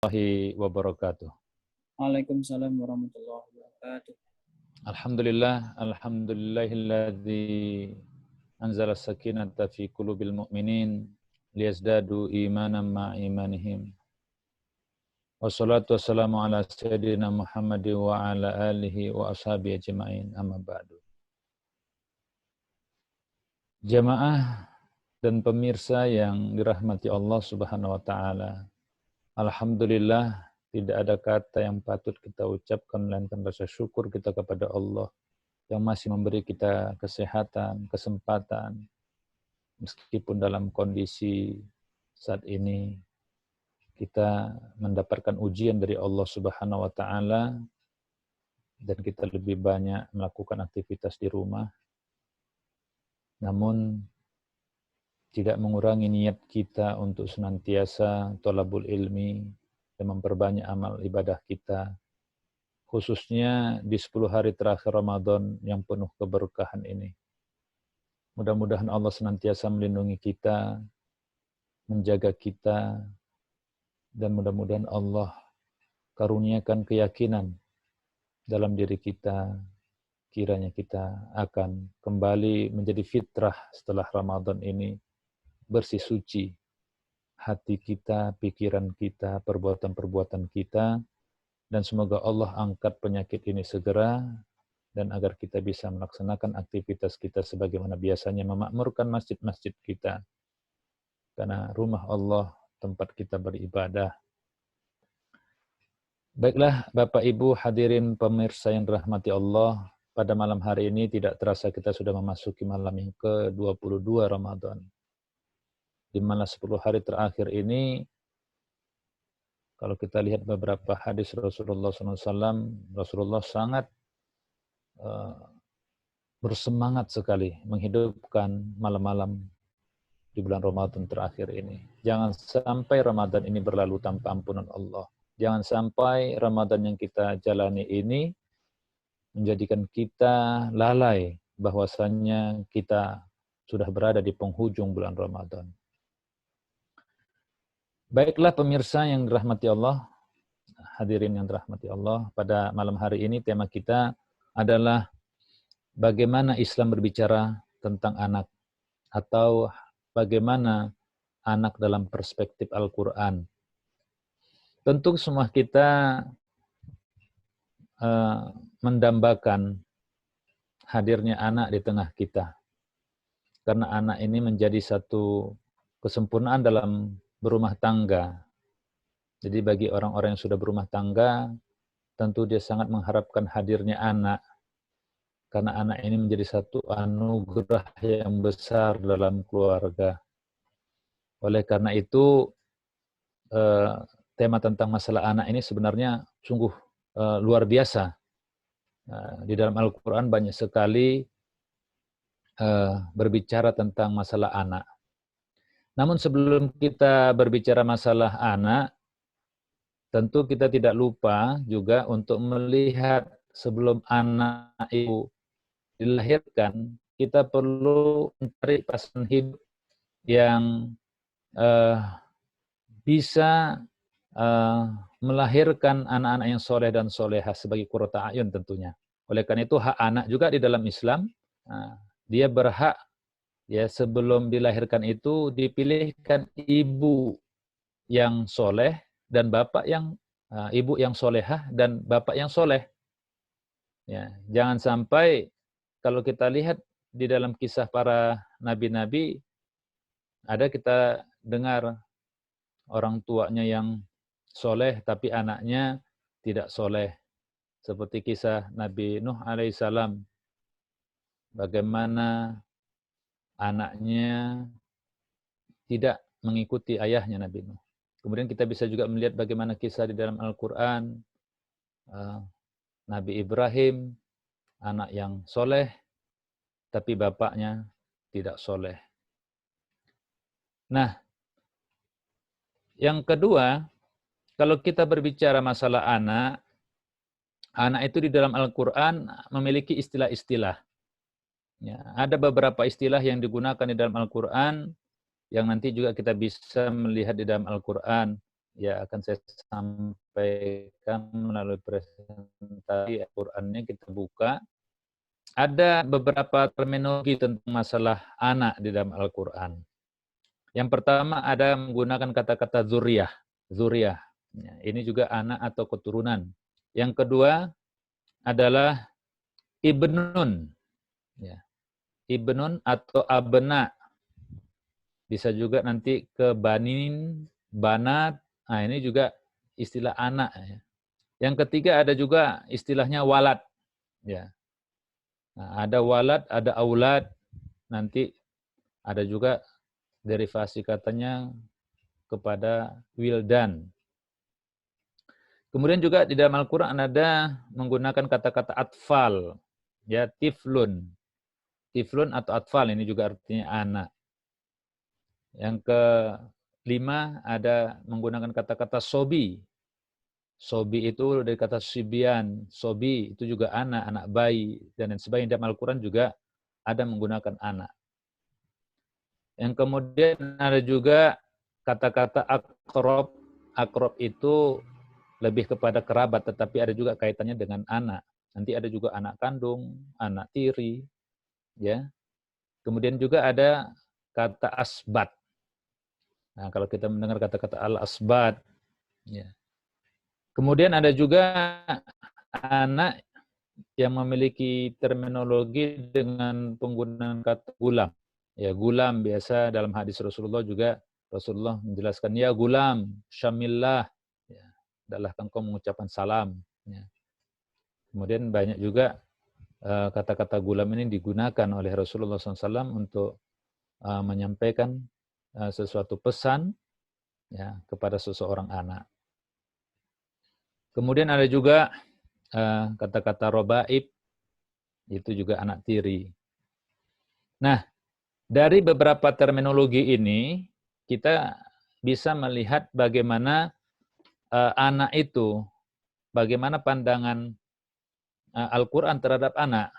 Warahmatullahi wabarakatuh. Waalaikumsalam warahmatullahi wabarakatuh. Alhamdulillahilladzi anzala sakinata fi qulubil mu'minin liyazdadu imanan ma'a imanihim. Wassalatu wassalamu ala sayyidina Muhammadin wa ala alihi wa ashabihi ajma'in, amma ba'du. Jamaah dan pemirsa yang dirahmati Allah Subhanahu wa taala. Alhamdulillah, tidak ada kata yang patut kita ucapkan melainkan rasa syukur kita kepada Allah yang masih memberi kita kesehatan, kesempatan, meskipun dalam kondisi saat ini kita mendapatkan ujian dari Allah Subhanahu wa taala dan kita lebih banyak melakukan aktivitas di rumah. Namun tidak mengurangi niat kita untuk senantiasa thalabul ilmi dan memperbanyak amal ibadah kita, khususnya di 10 hari terakhir Ramadan yang penuh keberkahan ini. Mudah-mudahan Allah senantiasa melindungi kita, menjaga kita, dan mudah-mudahan Allah karuniakan keyakinan dalam diri kita, kiranya kita akan kembali menjadi fitrah setelah Ramadan ini, bersih suci hati kita, pikiran kita, perbuatan-perbuatan kita, dan semoga Allah angkat penyakit ini segera, dan agar kita bisa melaksanakan aktivitas kita sebagaimana biasanya, memakmurkan masjid-masjid kita, karena rumah Allah tempat kita beribadah. Baiklah Bapak Ibu hadirin pemirsa yang dirahmati Allah, pada malam hari ini tidak terasa kita sudah memasuki malam yang ke-22 Ramadan. Di mana 10 hari terakhir ini, kalau kita lihat beberapa hadis Rasulullah SAW, Rasulullah sangat bersemangat sekali menghidupkan malam-malam di bulan Ramadan terakhir ini. Jangan sampai Ramadan ini berlalu tanpa ampunan Allah. Jangan sampai Ramadan yang kita jalani ini menjadikan kita lalai bahwasannya kita sudah berada di penghujung bulan Ramadan. Baiklah pemirsa yang dirahmati Allah, hadirin yang dirahmati Allah, pada malam hari ini tema kita adalah bagaimana Islam berbicara tentang anak, atau bagaimana anak dalam perspektif Al-Quran. Tentu semua kita mendambakan hadirnya anak di tengah kita, karena anak ini menjadi satu kesempurnaan dalam berumah tangga. Jadi bagi orang-orang yang sudah berumah tangga, tentu dia sangat mengharapkan hadirnya anak, karena anak ini menjadi satu anugerah yang besar dalam keluarga. Oleh karena itu, tema tentang masalah anak ini sebenarnya sungguh luar biasa. Di dalam Al-Quran banyak sekali berbicara tentang masalah anak. Namun sebelum kita berbicara masalah anak, tentu kita tidak lupa juga untuk melihat sebelum anak itu dilahirkan, kita perlu mencari pasangan hidup yang bisa melahirkan anak-anak yang soleh dan solehah sebagai qurrata a'yun tentunya. Oleh karena itu hak anak juga di dalam Islam, dia berhak ya sebelum dilahirkan itu dipilihkan ibu yang soleh dan bapak yang ibu yang solehah dan bapak yang soleh. Ya, jangan sampai kalau kita lihat di dalam kisah para nabi-nabi, ada kita dengar orang tuanya yang soleh tapi anaknya tidak soleh. Seperti kisah Nabi Nuh alaihissalam, bagaimana anaknya tidak mengikuti ayahnya Nabi Nuh. Kemudian kita bisa juga melihat bagaimana kisah di dalam Al-Quran, Nabi Ibrahim, anak yang soleh, tapi bapaknya tidak soleh. Nah, yang kedua, kalau kita berbicara masalah anak, anak itu di dalam Al-Quran memiliki istilah-istilah. Ya, ada beberapa istilah yang digunakan di dalam Al-Quran, yang nanti juga kita bisa melihat di dalam Al-Quran. ya akan saya sampaikan melalui presentasi Al-Qur'annya. Kita buka. Ada beberapa terminologi tentang masalah anak di dalam Al-Qur'an. Yang pertama ada menggunakan kata-kata zuriyah. Zuriyah. Ya, ini juga anak atau keturunan. Yang kedua adalah ibnun. Ya. Ibnun atau abna. Bisa juga nanti ke banin, banat. Nah, ini juga istilah anak. Ya. Yang ketiga ada juga istilahnya walad. Ya. Nah, ada walad, ada aulad. Nanti ada juga derivasi katanya kepada wildan. Kemudian juga di dalam Al-Quran ada menggunakan kata-kata atfal. Ya, tiflun. Tiflun atau atfal ini juga artinya anak. Yang kelima ada menggunakan kata-kata sobi. Sobi itu dari kata sibian. Sobi itu juga anak, anak bayi. Dan sebagainya. Dalam Al-Quran juga ada menggunakan anak. Yang kemudian ada juga kata-kata akrob. Akrob itu lebih kepada kerabat, tetapi ada juga kaitannya dengan anak. Nanti ada juga anak kandung, anak tiri. Ya. Kemudian juga ada kata asbat. Nah, kalau kita mendengar kata-kata al-asbat. Ya. Kemudian ada juga anak yang memiliki terminologi dengan penggunaan kata gulam. Ya, gulam biasa dalam hadis Rasulullah juga Rasulullah menjelaskan, ya gulam, syamillah. Ya, adalah engkau mengucapkan salam. Ya. Kemudian banyak juga kata-kata gulam ini digunakan oleh Rasulullah SAW untuk menyampaikan sesuatu pesan ya, kepada seseorang anak. Kemudian ada juga kata-kata robaib, itu juga anak tiri. Nah, dari beberapa terminologi ini, kita bisa melihat bagaimana anak itu, bagaimana pandangan Al-Quran terhadap anak.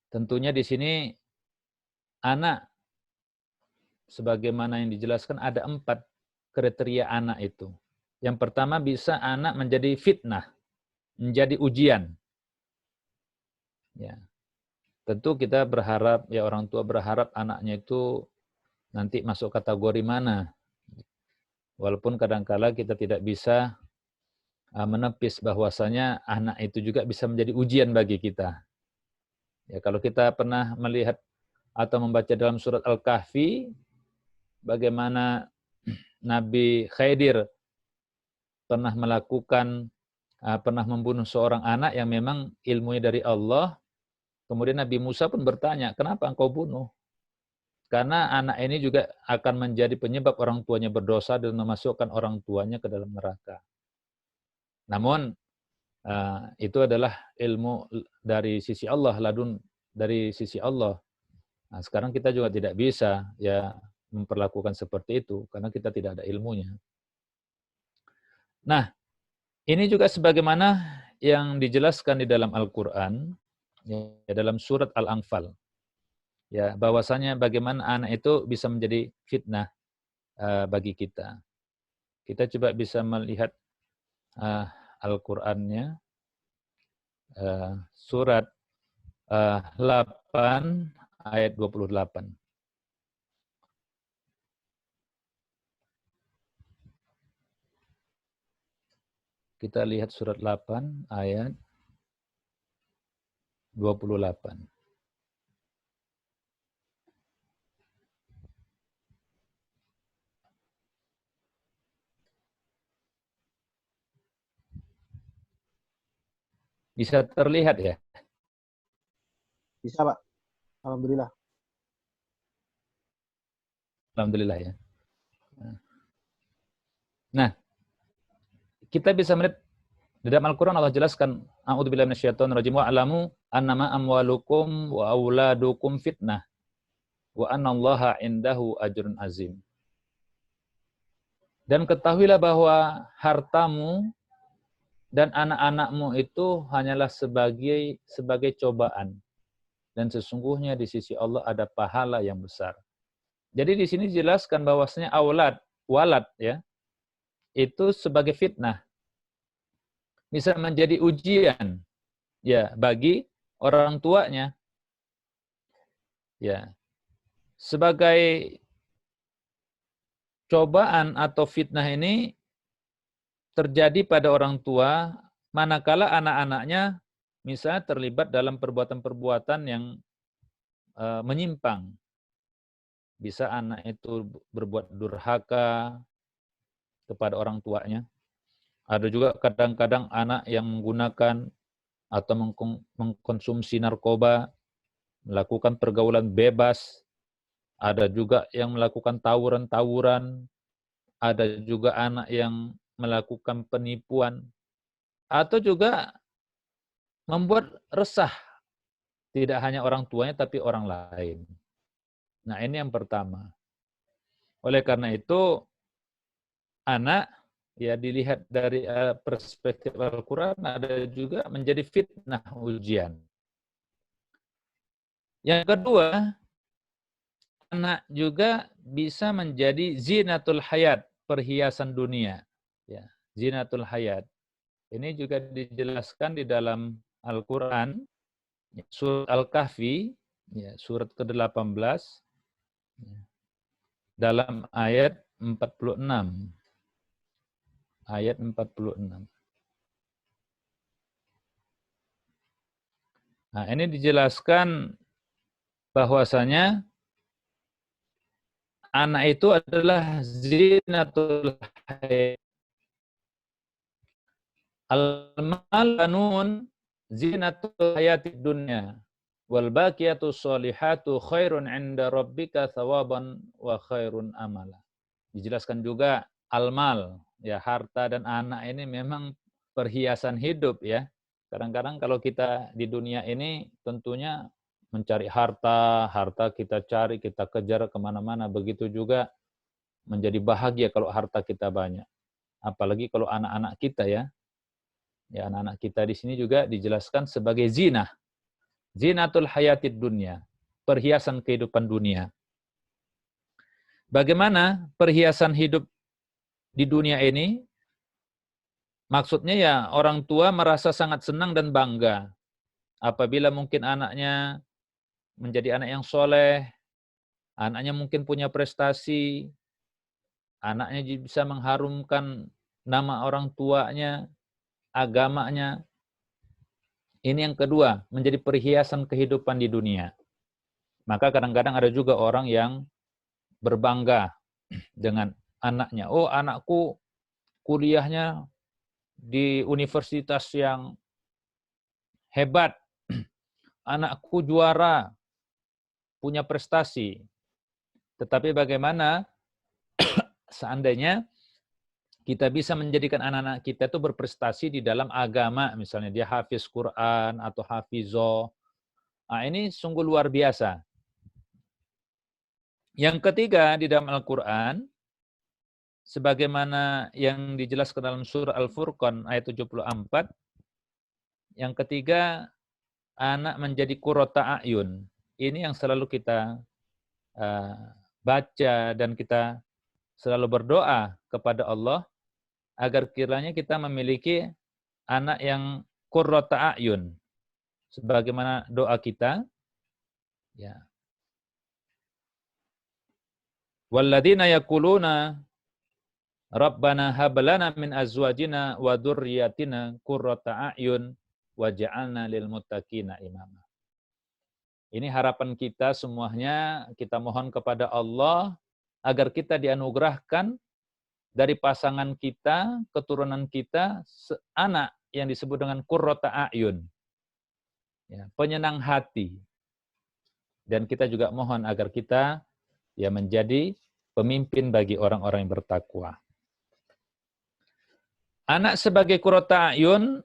Tentunya di sini anak, sebagaimana yang dijelaskan, ada 4 kriteria anak itu. Yang pertama bisa anak menjadi fitnah, menjadi ujian. Ya. Tentu kita berharap, ya orang tua berharap anaknya itu nanti masuk kategori mana. Walaupun kadangkala kita tidak bisa menepis bahwasanya anak itu juga bisa menjadi ujian bagi kita. Ya, kalau kita pernah melihat atau membaca dalam surat Al-Kahfi, bagaimana Nabi Khidir pernah melakukan, pernah membunuh seorang anak yang memang ilmunya dari Allah. Kemudian Nabi Musa pun bertanya, kenapa engkau bunuh? Karena anak ini juga akan menjadi penyebab orang tuanya berdosa dan memasukkan orang tuanya ke dalam neraka. Namun, itu adalah ilmu dari sisi Allah, ladun dari sisi Allah. Nah, sekarang kita juga tidak bisa ya memperlakukan seperti itu, karena kita tidak ada ilmunya. Nah, ini juga sebagaimana yang dijelaskan di dalam Al-Quran, ya, dalam surat Al-Anfal. Ya, bahwasanya bagaimana anak itu bisa menjadi fitnah bagi kita. Kita coba bisa melihat Al-Qur'annya, surat 8 ayat 28. Kita lihat surat 8 ayat 28. Bisa terlihat ya? Bisa, Pak. Alhamdulillah. Alhamdulillah ya. Nah, kita bisa melihat di dalam Al-Quran Allah jelaskan, a'udzubillahi minasyaitonirrajim, wa'lamu annama amwalukum wa auladukum fitnah wa annallaha indahu ajrun azim. Dan ketahuilah bahwa hartamu dan anak-anakmu itu hanyalah sebagai cobaan. Dan sesungguhnya di sisi Allah ada pahala yang besar. Jadi di sini dijelaskan bahwasanya aulad, walad ya, itu sebagai fitnah. Bisa menjadi ujian ya bagi orang tuanya. Ya. Sebagai cobaan atau fitnah ini terjadi pada orang tua manakala anak-anaknya misalnya terlibat dalam perbuatan-perbuatan yang menyimpang. Bisa anak itu berbuat durhaka kepada orang tuanya. Ada juga kadang-kadang anak yang menggunakan atau mengkonsumsi narkoba, melakukan pergaulan bebas. Ada juga yang melakukan tawuran-tawuran. Ada juga anak yang melakukan penipuan. Atau juga membuat resah. Tidak hanya orang tuanya, tapi orang lain. Nah, ini yang pertama. Oleh karena itu, anak ya dilihat dari perspektif Al-Quran ada juga menjadi fitnah ujian. Yang kedua, anak juga bisa menjadi zinatul hayat, perhiasan dunia. Ya, zinatul hayat. Ini juga dijelaskan di dalam Al-Quran, surat Al-Kahfi, ya, surat ke-18, ya, dalam ayat 46. Ayat 46. Nah, ini dijelaskan bahwasanya anak itu adalah zinatul hayat. Al-mal banun zinatul hayatid dunya wal baqiyatus sholihatu khairun 'inda rabbika thawaban wa khairun amala. Dijelaskan juga al-mal, ya harta dan anak ini memang perhiasan hidup ya. Kadang-kadang kalau kita di dunia ini tentunya mencari harta, harta kita cari, kita kejar kemana-mana. Begitu juga menjadi bahagia kalau harta kita banyak. Apalagi kalau anak-anak kita ya. Ya, anak-anak kita di sini juga dijelaskan sebagai zina. Zinatul hayatid dunya. Perhiasan kehidupan dunia. Bagaimana perhiasan hidup di dunia ini? Maksudnya ya orang tua merasa sangat senang dan bangga. Apabila mungkin anaknya menjadi anak yang soleh, anaknya mungkin punya prestasi, anaknya bisa mengharumkan nama orang tuanya, agamanya. Ini yang kedua, menjadi perhiasan kehidupan di dunia. Maka kadang-kadang ada juga orang yang berbangga dengan anaknya. Oh, anakku kuliahnya di universitas yang hebat. Anakku juara, punya prestasi. Tetapi bagaimana seandainya kita bisa menjadikan anak-anak kita itu berprestasi di dalam agama, misalnya dia hafiz Quran atau hafizoh. Nah, ini sungguh luar biasa. Yang ketiga di dalam Al-Quran, sebagaimana yang dijelaskan dalam surah Al-Furqan ayat 74, yang ketiga, anak menjadi qurrata a'yun. Ini yang selalu kita baca dan kita selalu berdoa kepada Allah agar kiranya kita memiliki anak yang qurrata a'yun. Sebagaimana doa kita, ya. Walladzina yaquluna Rabbana hab lana min azwajina wa dzurriyyatina qurrata a'yun waj'alna lil muttaqina imama. Ini harapan kita semuanya, kita mohon kepada Allah agar kita dianugerahkan dari pasangan kita, keturunan kita, anak yang disebut dengan qurrata a'yun. Ya, penyenang hati. Dan kita juga mohon agar kita ya menjadi pemimpin bagi orang-orang yang bertakwa. Anak sebagai qurrata a'yun,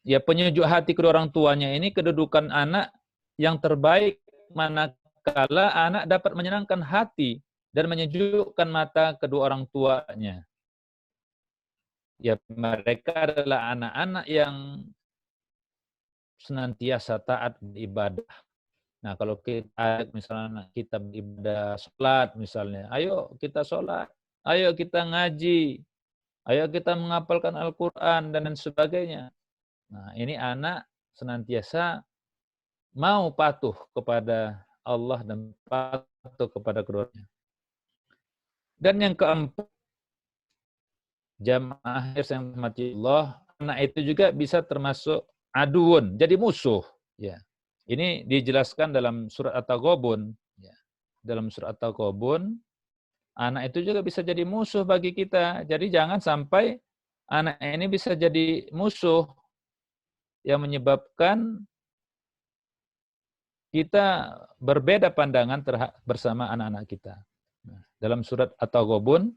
ya penyejuk hati kedua orang tuanya ini kedudukan anak yang terbaik manakala anak dapat menyenangkan hati dan menyejukkan mata kedua orang tuanya. Ya mereka adalah anak-anak yang senantiasa taat beribadah. Nah, kalau kita misalnya kita beribadah sholat misalnya, ayo kita sholat. ayo kita ngaji, ayo kita menghafalkan Al-Quran, dan lain sebagainya. Nah, ini anak senantiasa mau patuh kepada Allah dan patuh kepada keduanya. Dan yang keempat, jamaah yang mati Allah, anak itu juga bisa termasuk aduun, jadi musuh. Ya, ini dijelaskan dalam surat At-Taghabun. Ya. Dalam surat At-Taghabun, anak itu juga bisa jadi musuh bagi kita. Jadi jangan sampai anak ini bisa jadi musuh yang menyebabkan kita berbeda pandangan bersama anak-anak kita. Nah, dalam surat At-Taghabun,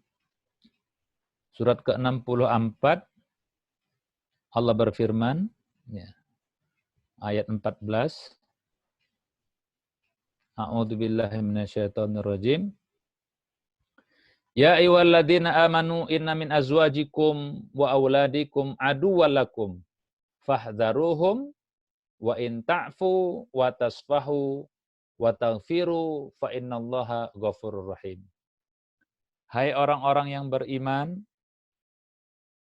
surat ke-64, Allah berfirman, ya, ayat 14, A'udzu billahi minasyaitonir rajim. Ya ayyuhalladzina amanu inna min azwajikum wa auladikum aduwwalakum fahdharuhum wa in ta'fu wa tasfahu wa taghfiru fa innallaha ghafurur rahim. Hai orang-orang yang beriman,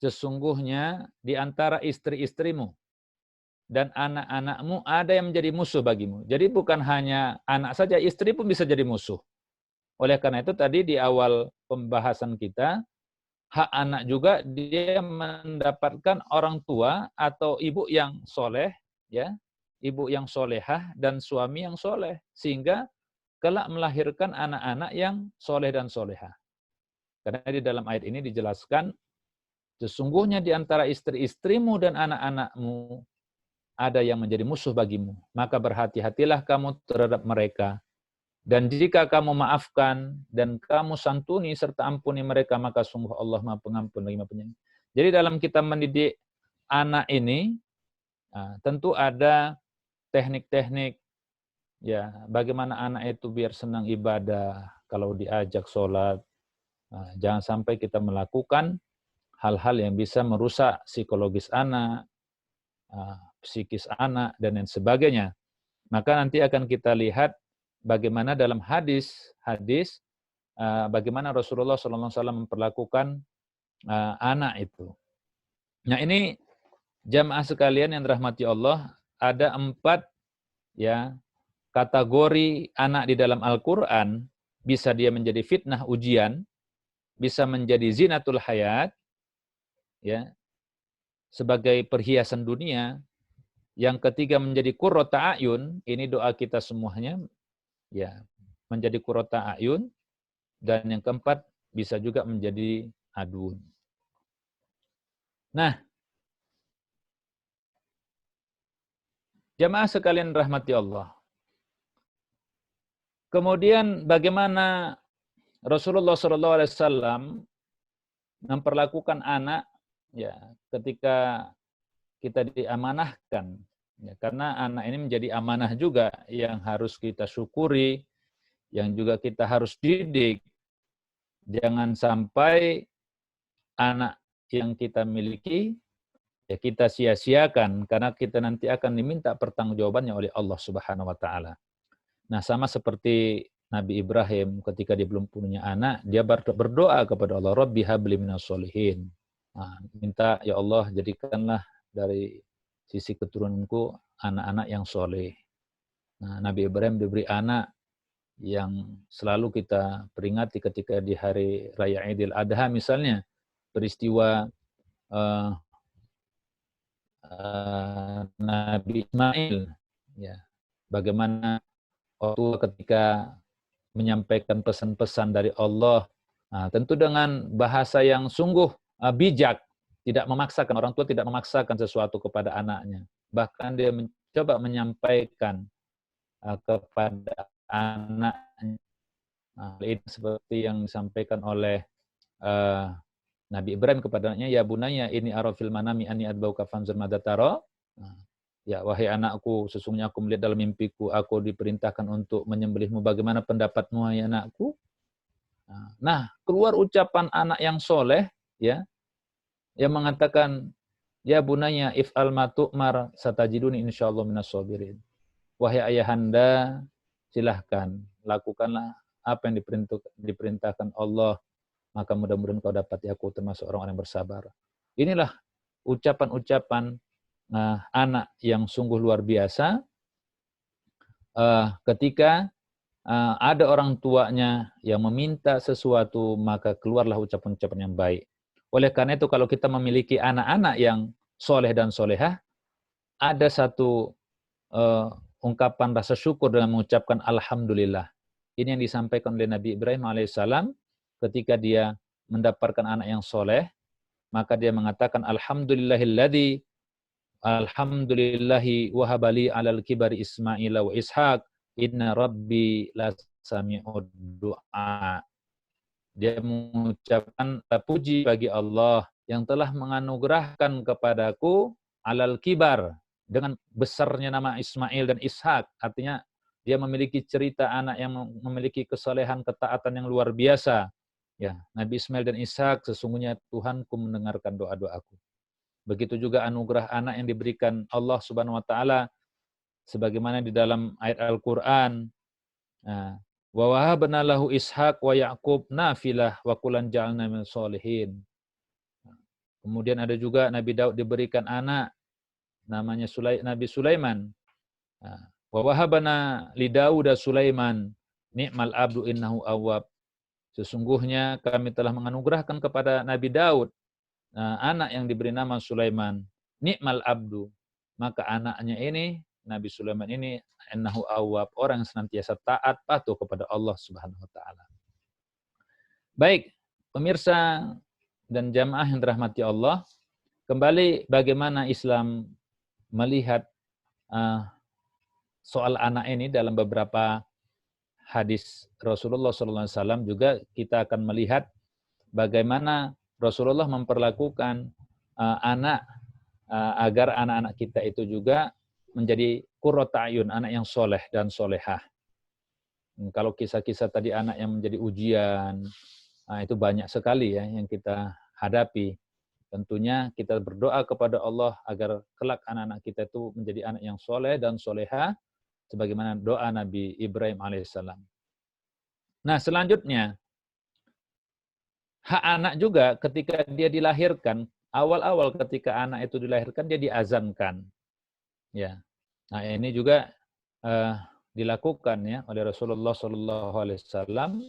sesungguhnya di antara istri-istrimu dan anak-anakmu ada yang menjadi musuh bagimu. Jadi bukan hanya anak saja, istri pun bisa jadi musuh. Oleh karena itu tadi di awal pembahasan kita, hak anak juga dia mendapatkan orang tua atau ibu yang soleh, ya, ibu yang solehah dan suami yang soleh, sehingga kelak melahirkan anak-anak yang soleh dan solehah. Karena di dalam ayat ini dijelaskan, sesungguhnya di antara istri-istrimu dan anak-anakmu ada yang menjadi musuh bagimu, maka berhati-hatilah kamu terhadap mereka. Dan jika kamu maafkan dan kamu santuni serta ampuni mereka, maka sungguh Allah Maha Pengampun lagi Maha Penyayang. Jadi dalam kita mendidik anak ini, tentu ada teknik-teknik, ya, bagaimana anak itu biar senang ibadah, kalau diajak sholat. Jangan sampai kita melakukan hal-hal yang bisa merusak psikologis anak, psikis anak, dan lain sebagainya. Maka nanti akan kita lihat bagaimana dalam hadis bagaimana Rasulullah SAW memperlakukan anak itu. Nah, ini jamaah sekalian yang dirahmati Allah, ada 4 ya kategori anak di dalam Al-Quran. Bisa dia menjadi fitnah ujian, bisa menjadi zinatul hayat, ya, sebagai perhiasan dunia. Yang ketiga menjadi qurrata a'yun, ini doa kita semuanya, ya, menjadi qurrata a'yun. Dan yang keempat bisa juga menjadi adun. Nah, jamaah sekalian rahmati Allah. Kemudian bagaimana Rasulullah SAW memperlakukan anak, ya, ketika kita diamanahkan, ya, karena anak ini menjadi amanah juga yang harus kita syukuri, yang juga kita harus didik. Jangan sampai anak yang kita miliki ya kita sia-siakan, karena kita nanti akan diminta pertanggungjawabannya oleh Allah Subhanahu wa taala. Nah, sama seperti Nabi Ibrahim ketika dia belum punya anak, dia berdoa kepada Allah, Rabbi habli minas solihin. Nah, minta, ya Allah, jadikanlah dari sisi keturunanku anak-anak yang soleh. Nah, Nabi Ibrahim diberi anak yang selalu kita peringati ketika di hari Raya Idul Adha misalnya, peristiwa Nabi Ismail, ya, bagaimana waktu ketika menyampaikan pesan-pesan dari Allah, tentu dengan bahasa yang sungguh bijak, tidak memaksakan, orang tua tidak memaksakan sesuatu kepada anaknya. Bahkan dia mencoba menyampaikan kepada anaknya. Ini seperti yang disampaikan oleh Nabi Ibrahim kepada anaknya, ya bunaya ini arafil manami ani adbauka fanzur madza tara. Ya wahai anakku, sesungguhnya aku melihat dalam mimpiku aku diperintahkan untuk menyembelihmu, bagaimana pendapatmu wahai anakku? Nah, keluar ucapan anak yang soleh, ya, yang mengatakan, ya bunaya if'al ma tu'mar satajiduni insyaallah minas sabirin. Wahai ayahanda, silahkan lakukanlah apa yang diperintahkan Allah, maka mudah-mudahan kau dapati aku termasuk orang-orang yang bersabar. Inilah ucapan-ucapan anak yang sungguh luar biasa ketika ada orang tuanya yang meminta sesuatu, maka keluarlah ucapan-ucapan yang baik. Oleh karena itu, kalau kita memiliki anak-anak yang soleh dan solehah, ada satu ungkapan rasa syukur dengan mengucapkan Alhamdulillah. Ini yang disampaikan oleh Nabi Ibrahim alaihissalam ketika dia mendapatkan anak yang soleh, maka dia mengatakan Alhamdulillahi wahabali alal kibari Ismail wa Ishaq, inna rabbi lasami'ud du'a. Dia mengucapkan puji bagi Allah yang telah menganugerahkan kepadaku alal kibar, dengan besarnya nama Ismail dan Ishak. Artinya dia memiliki cerita anak yang memiliki kesalehan, ketaatan yang luar biasa. Ya, Nabi Ismail dan Ishak, sesungguhnya Tuhanku mendengarkan doa-doaku. Begitu juga anugerah anak yang diberikan Allah Subhanahu wa taala sebagaimana di dalam ayat Al-Qur'an. Wa wahabna lahu Ishaq wa Yaqub nafilah wa kullan ja'alna minal sholihin. Kemudian ada juga Nabi Daud diberikan anak namanya Nabi Sulaiman. Wa wahabna li Daud Sulaiman ni'mal abdu innahu awwab. Sesungguhnya kami telah menganugerahkan kepada Nabi Daud anak yang diberi nama Sulaiman, ni'mal abdu. Maka anaknya ini, Nabi Sulaiman ini, innahu awwab, orang yang senantiasa taat, patuh kepada Allah Subhanahu wa taala. Baik, pemirsa dan jamaah yang dirahmati Allah, kembali bagaimana Islam melihat soal anak ini dalam beberapa hadis Rasulullah SAW, juga kita akan melihat bagaimana Rasulullah memperlakukan anak agar anak-anak kita itu juga menjadi qurratu a'yun, anak yang soleh dan solehah. Kalau kisah-kisah tadi anak yang menjadi ujian, itu banyak sekali ya yang kita hadapi. Tentunya kita berdoa kepada Allah agar kelak anak-anak kita itu menjadi anak yang soleh dan solehah, sebagaimana doa Nabi Ibrahim alaihissalam. Nah, selanjutnya, hak anak juga ketika dia dilahirkan, awal-awal ketika anak itu dilahirkan dia diazankan. Ya. Nah, ini juga dilakukan ya oleh Rasulullah SAW.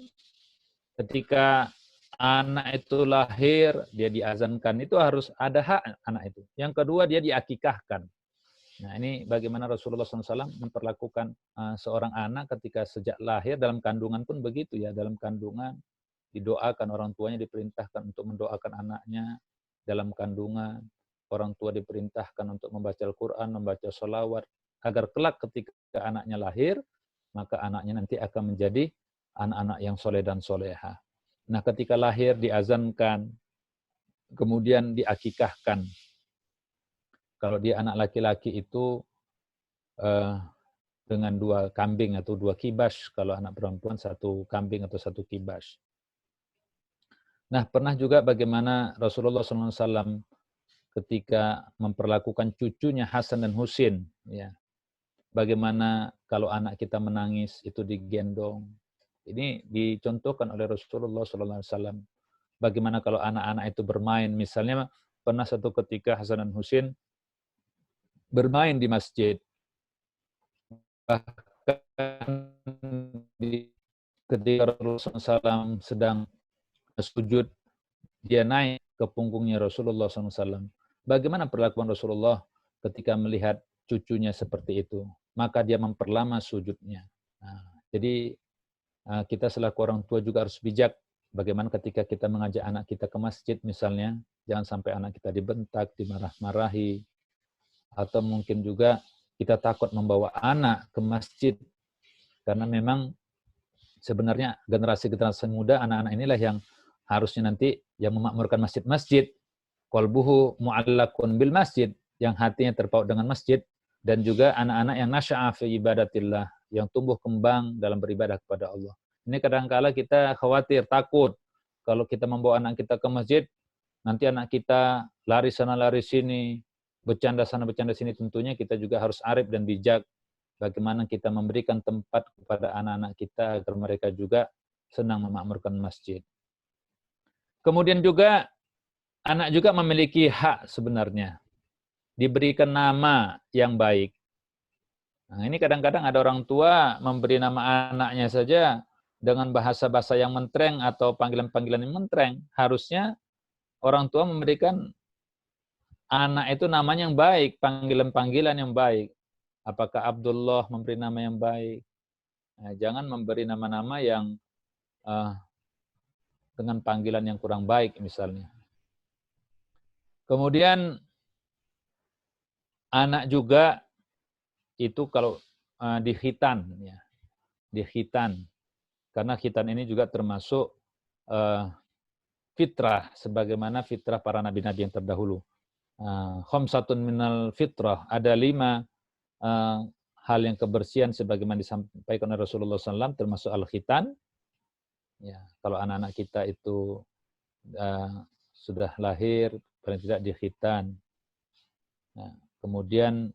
Ketika anak itu lahir, dia diazankan, itu harus ada hak anak itu. Yang kedua, dia diakikahkan. Nah, ini bagaimana Rasulullah SAW memperlakukan seorang anak ketika sejak lahir, dalam kandungan pun begitu ya, dalam kandungan didoakan, orang tuanya diperintahkan untuk mendoakan anaknya dalam kandungan, orang tua diperintahkan untuk membaca Al-Quran, membaca sholawat, agar kelak ketika anaknya lahir, maka anaknya nanti akan menjadi anak-anak yang soleh dan soleha. Nah, ketika lahir diazankan, kemudian diakikahkan. Kalau dia anak laki-laki itu dengan 2 kambing atau 2 kibas, kalau anak perempuan 1 kambing atau 1 kibas. Nah, pernah juga bagaimana Rasulullah SAW ketika memperlakukan cucunya Hasan dan Husin. Ya. Bagaimana kalau anak kita menangis itu digendong. Ini dicontohkan oleh Rasulullah SAW. Bagaimana kalau anak-anak itu bermain. Misalnya pernah satu ketika Hasan dan Husin bermain di masjid. Bahkan ketika Rasulullah SAW sedang sujud, dia naik ke punggungnya Rasulullah SAW. Bagaimana perlakuan Rasulullah ketika melihat cucunya seperti itu? Maka dia memperlama sujudnya. Nah, jadi kita selaku orang tua juga harus bijak. Bagaimana ketika kita mengajak anak kita ke masjid misalnya, jangan sampai anak kita dibentak, dimarah-marahi, atau mungkin juga kita takut membawa anak ke masjid, karena memang sebenarnya generasi-generasi muda, anak-anak inilah yang harusnya nanti yang memakmurkan masjid-masjid. Qalbuhu mu'allakun bil masjid, yang hatinya terpaut dengan masjid, dan juga anak-anak yang nasya'a fi ibadatillah, yang tumbuh kembang dalam beribadah kepada Allah. Ini kadang-kala kita khawatir, takut kalau kita membawa anak kita ke masjid, nanti anak kita lari sana lari sini, bercanda sana bercanda sini. Tentunya kita juga harus arif dan bijak bagaimana kita memberikan tempat kepada anak-anak kita agar mereka juga senang memakmurkan masjid. Kemudian juga anak juga memiliki hak sebenarnya, diberikan nama yang baik. Nah, ini kadang-kadang ada orang tua memberi nama anaknya saja dengan bahasa-bahasa yang mentereng atau panggilan-panggilan yang mentereng. Harusnya orang tua memberikan anak itu namanya yang baik, panggilan-panggilan yang baik. Apakah Abdullah memberi nama yang baik? Nah, jangan memberi nama-nama yang dengan panggilan yang kurang baik misalnya. Kemudian anak juga itu kalau dikhitan, ya, dikhitan. Karena khitan ini juga termasuk fitrah, sebagaimana fitrah para nabi-nabi yang terdahulu. Khamsatun minal fitrah, ada 5 hal yang kebersihan sebagaimana disampaikan oleh Rasulullah SAW, termasuk al-khitan. Ya, kalau anak-anak kita itu sudah lahir, paling tidak dikhitan. Nah, kemudian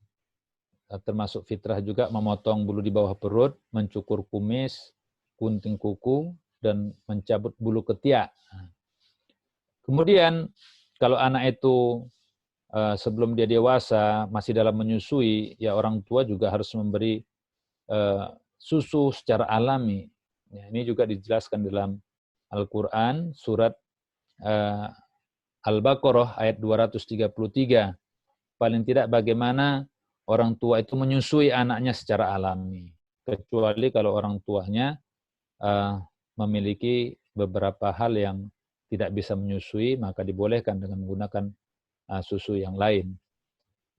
termasuk fitrah juga memotong bulu di bawah perut, mencukur kumis, gunting kuku, dan mencabut bulu ketiak. Kemudian kalau anak itu sebelum dia dewasa masih dalam menyusui, ya orang tua juga harus memberi susu secara alami. Ya, ini juga dijelaskan dalam Al-Quran, surat Al-Baqarah ayat 233. Paling tidak bagaimana orang tua itu menyusui anaknya secara alami. Kecuali kalau orang tuanya memiliki beberapa hal yang tidak bisa menyusui, maka dibolehkan dengan menggunakan susu yang lain.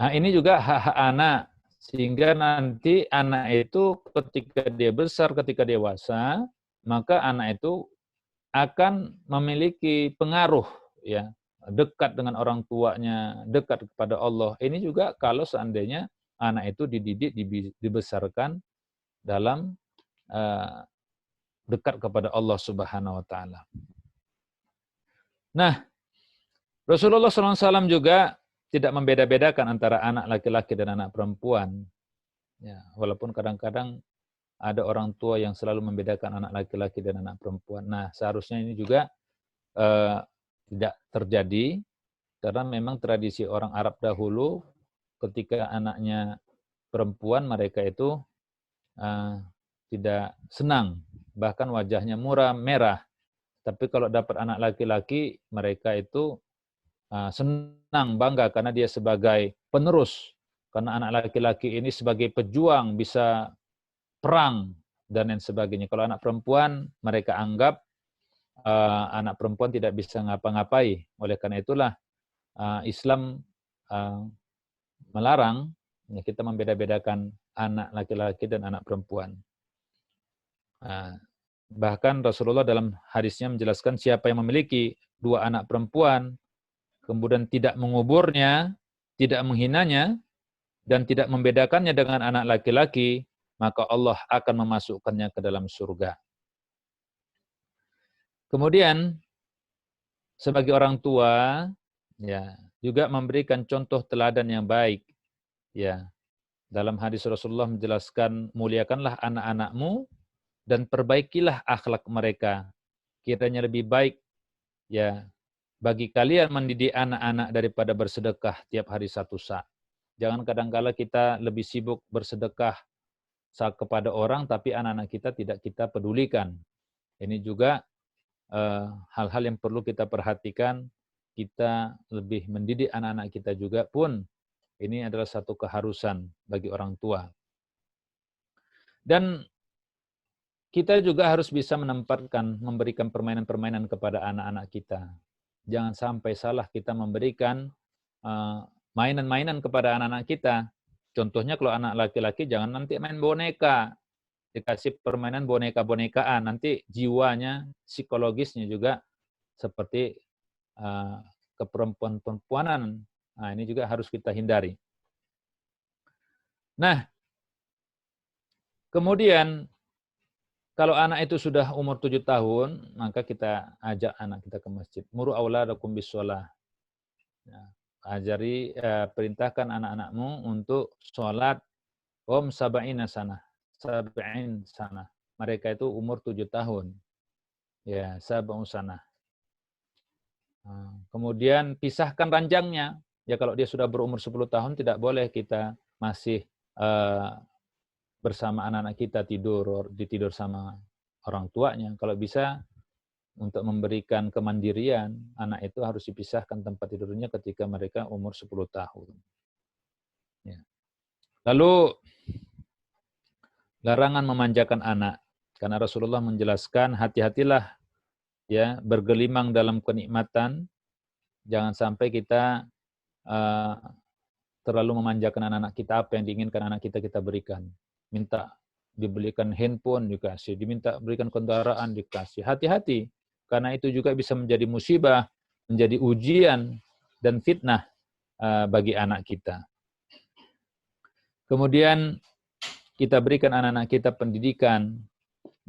Nah, ini juga hak-hak anak. Sehingga nanti anak itu ketika dia besar, ketika dewasa, maka anak itu akan memiliki pengaruh, ya, dekat dengan orang tuanya, dekat kepada Allah. Ini juga kalau seandainya anak itu dididik, dibesarkan dalam dekat kepada Allah Subhanahu wa taala. Nah, Rasulullah SAW juga tidak membeda-bedakan antara anak laki-laki dan anak perempuan. Ya, walaupun kadang-kadang ada orang tua yang selalu membedakan anak laki-laki dan anak perempuan. Nah, seharusnya ini juga tidak terjadi, karena memang tradisi orang Arab dahulu ketika anaknya perempuan, mereka itu tidak senang, bahkan wajahnya merah. Tapi kalau dapat anak laki-laki, mereka itu senang, bangga, karena dia sebagai penerus. Karena anak laki-laki ini sebagai pejuang, bisa perang, dan lain sebagainya. Kalau anak perempuan, mereka anggap anak perempuan tidak bisa ngapa-ngapai. Oleh karena itulah Islam melarang ya, kita membeda-bedakan anak laki-laki dan anak perempuan. Bahkan Rasulullah dalam hadisnya menjelaskan siapa yang memiliki 2 anak perempuan, kemudian tidak menguburnya, tidak menghinanya, dan tidak membedakannya dengan anak laki-laki, maka Allah akan memasukkannya ke dalam surga. Kemudian, sebagai orang tua, ya, juga memberikan contoh teladan yang baik. Ya, dalam hadis Rasulullah menjelaskan, muliakanlah anak-anakmu dan perbaikilah akhlak mereka. Kiranya lebih baik ya bagi kalian mendidik anak-anak daripada bersedekah tiap hari 1 sa. Jangan kadang-kala kita lebih sibuk bersedekah kepada orang, tapi anak-anak kita tidak kita pedulikan. Ini juga hal-hal yang perlu kita perhatikan. Kita lebih mendidik anak-anak kita juga pun, ini adalah satu keharusan bagi orang tua. Dan kita juga harus bisa memberikan permainan-permainan kepada anak-anak kita. Jangan sampai salah kita memberikan mainan-mainan kepada anak-anak kita. Contohnya kalau anak laki-laki, jangan nanti main boneka. Dikasih permainan boneka-bonekaan, nanti jiwanya, psikologisnya juga seperti keperempuan-perempuanan. Nah, ini juga harus kita hindari. Nah, kemudian kalau anak itu sudah umur 7 tahun, maka kita ajak anak kita ke masjid. Muru auladakum bis-shalah. Ajari, perintahkan anak-anakmu untuk sholat sab'ina sanah. Sab'in sanah. Mereka itu umur 7 tahun. Ya, sab'un sanah. Kemudian pisahkan ranjangnya. Ya kalau dia sudah berumur 10 tahun tidak boleh kita masih bersama anak-anak kita tidur sama orang tuanya. Kalau bisa untuk memberikan kemandirian, anak itu harus dipisahkan tempat tidurnya ketika mereka umur 10 tahun. Ya. Lalu larangan memanjakan anak, karena Rasulullah menjelaskan hati-hatilah ya bergelimang dalam kenikmatan, jangan sampai kita terlalu memanjakan anak-anak kita. Apa yang diinginkan anak kita berikan. Minta dibelikan handphone dikasih, diminta berikan kendaraan dikasih. Hati-hati, karena itu juga bisa menjadi musibah, menjadi ujian dan fitnah bagi anak kita. Kemudian kita berikan anak-anak kita pendidikan.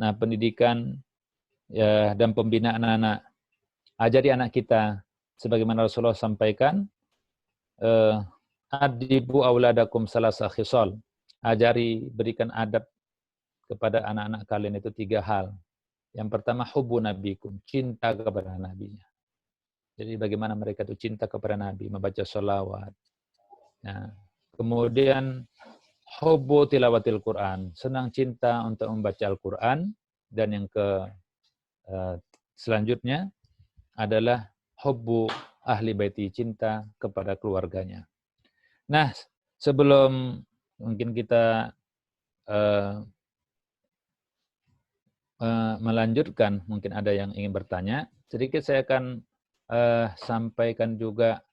Nah, pendidikan ya, dan pembinaan anak. Ajari anak kita sebagaimana Rasulullah sampaikan, adibu auladakum salasa khisal. Ajari, berikan adab kepada anak-anak kalian itu 3 hal. Yang pertama, hubbu nabikum, cinta kepada nabinya. Jadi bagaimana mereka itu cinta kepada nabi, membaca sholawat. Nah, kemudian hubbu tilawatil Quran, senang cinta untuk membaca Al-Quran. Dan yang selanjutnya adalah hubbu ahli baiti, cinta kepada keluarganya. Nah, sebelum mungkin kita melanjutkan, mungkin ada yang ingin bertanya, sedikit saya akan sampaikan juga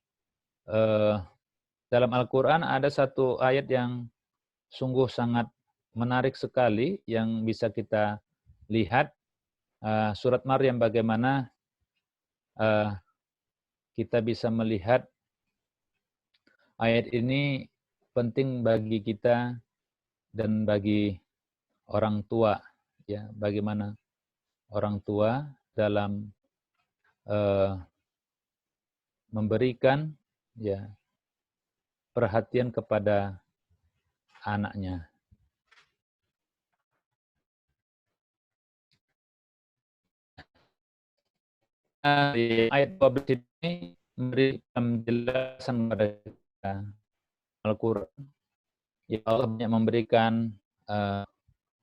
dalam Al-Quran ada satu ayat yang sungguh sangat menarik sekali yang bisa kita lihat, surat Maryam, bagaimana kita bisa melihat ayat ini penting bagi kita dan bagi orang tua, ya, bagaimana orang tua dalam memberikan ya perhatian kepada anaknya. Ayat 12 ini memberi penjelasan kepada kita. Al-Quran, ya Allah banyak memberikan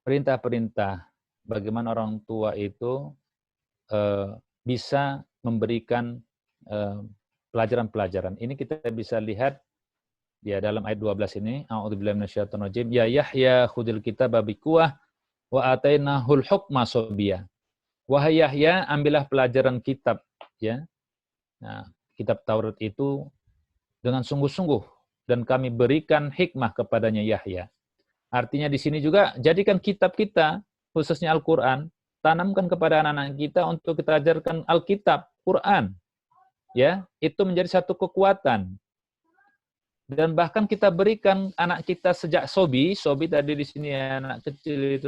perintah-perintah bagaimana orang tua itu bisa memberikan pelajaran-pelajaran. Ini kita bisa lihat ya dalam ayat 12 ini, a'udzubillahi minasyaitonir rajim, ya Yahya khudil kitaba biquwah wa atainahul hukma sabiyya. Wahai Yahya, ambillah pelajaran kitab, ya. Nah, kitab Taurat itu dengan sungguh-sungguh dan kami berikan hikmah kepadanya Yahya. Artinya di sini juga jadikan kitab kita, khususnya Al-Qur'an, tanamkan kepada anak-anak kita untuk kita ajarkan Alkitab, Quran. Ya, itu menjadi satu kekuatan. Dan bahkan kita berikan anak kita sejak sobi tadi di sini ya, anak kecil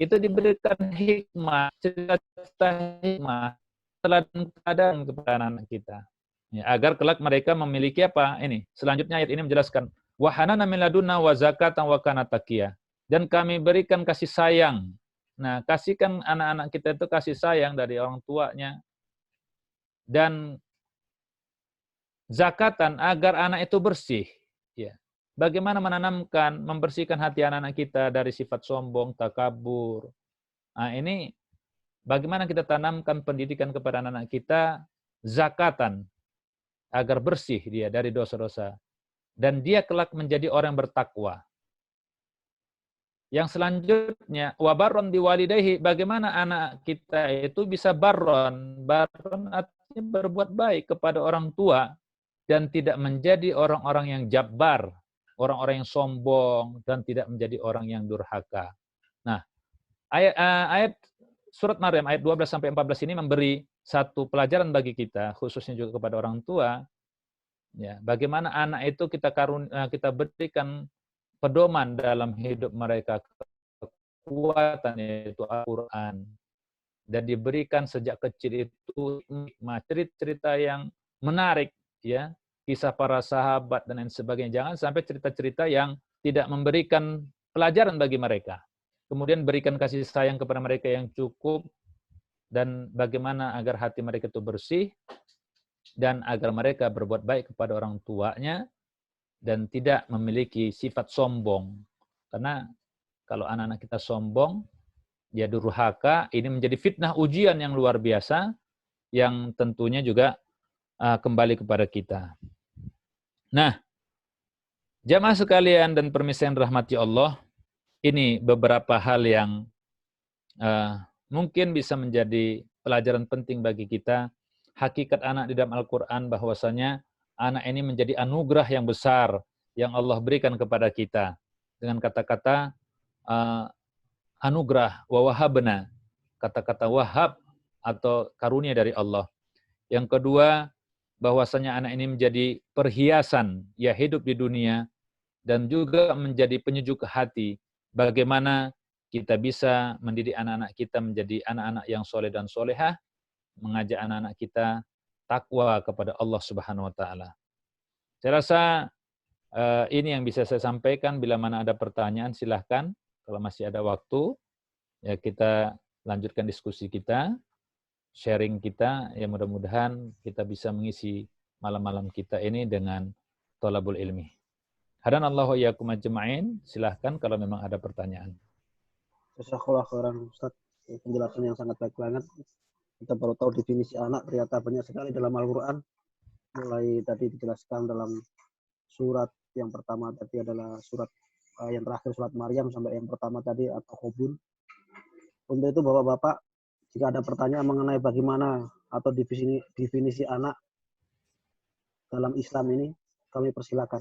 itu diberikan hikmah, cerita hikmah, teladan kepada anak kita. Ya, agar kelak mereka memiliki apa? Ini, selanjutnya ayat ini menjelaskan, wa hanana min ladunna wa zakatan wa kana taqiyya. Dan kami berikan kasih sayang. Nah, kasihkan anak-anak kita itu kasih sayang dari orang tuanya. Dan zakatan agar anak itu bersih. Ya. Bagaimana menanamkan, membersihkan hati anak-anak kita dari sifat sombong, takabur. Nah, ini bagaimana kita tanamkan pendidikan kepada anak-anak kita, zakatan, agar bersih dia dari dosa-dosa. Dan dia kelak menjadi orang bertakwa. Yang selanjutnya, wabarron biwalidayhi, bagaimana anak kita itu bisa barron. Barron artinya berbuat baik kepada orang tua dan tidak menjadi orang-orang yang jabbar, orang-orang yang sombong dan tidak menjadi orang yang durhaka. Nah, ayat surat Maryam ayat 12 sampai 14 ini memberi satu pelajaran bagi kita, khususnya juga kepada orang tua. Ya, bagaimana anak itu kita berikan pedoman dalam hidup mereka, kekuatan yaitu Al-Quran, dan diberikan sejak kecil itu cerita yang menarik, ya, kisah para sahabat dan lain sebagainya. Jangan sampai cerita-cerita yang tidak memberikan pelajaran bagi mereka. Kemudian berikan kasih sayang kepada mereka yang cukup, dan bagaimana agar hati mereka itu bersih dan agar mereka berbuat baik kepada orang tuanya dan tidak memiliki sifat sombong. Karena kalau anak-anak kita sombong, dia durhaka, ini menjadi fitnah ujian yang luar biasa yang tentunya juga kembali kepada kita. Nah, jamaah sekalian dan permisi yang rahmati Allah, ini beberapa hal yang mungkin bisa menjadi pelajaran penting bagi kita. Hakikat anak di dalam Al-Quran bahwasanya anak ini menjadi anugerah yang besar yang Allah berikan kepada kita. Dengan kata-kata anugerah, wa wahabna, kata-kata wahab atau karunia dari Allah. Yang kedua, bahwasanya anak ini menjadi perhiasan ya hidup di dunia dan juga menjadi penyejuk hati. Bagaimana kita bisa mendidik anak-anak kita menjadi anak-anak yang soleh dan solehah, mengajak anak-anak kita takwa kepada Allah Subhanahu wa taala. Saya rasa ini yang bisa saya sampaikan. Bila mana ada pertanyaan silahkan. Kalau masih ada waktu, ya kita lanjutkan diskusi kita, sharing kita, ya mudah-mudahan kita bisa mengisi malam-malam kita ini dengan thalabul ilmi. Hadanallahu iyyakum ajma'in. Silahkan kalau memang ada pertanyaan. Jazakallahu khairan Ustaz. Penjelasan yang sangat baik banget. Kita baru tahu definisi anak, ternyata banyak sekali dalam Al-Quran. Mulai tadi dijelaskan dalam surat yang pertama tadi adalah surat yang terakhir surat Maryam sampai yang pertama tadi atau Khobun. Untuk itu Bapak-bapak, jika ada pertanyaan mengenai bagaimana atau definisi anak dalam Islam ini, kami persilakan.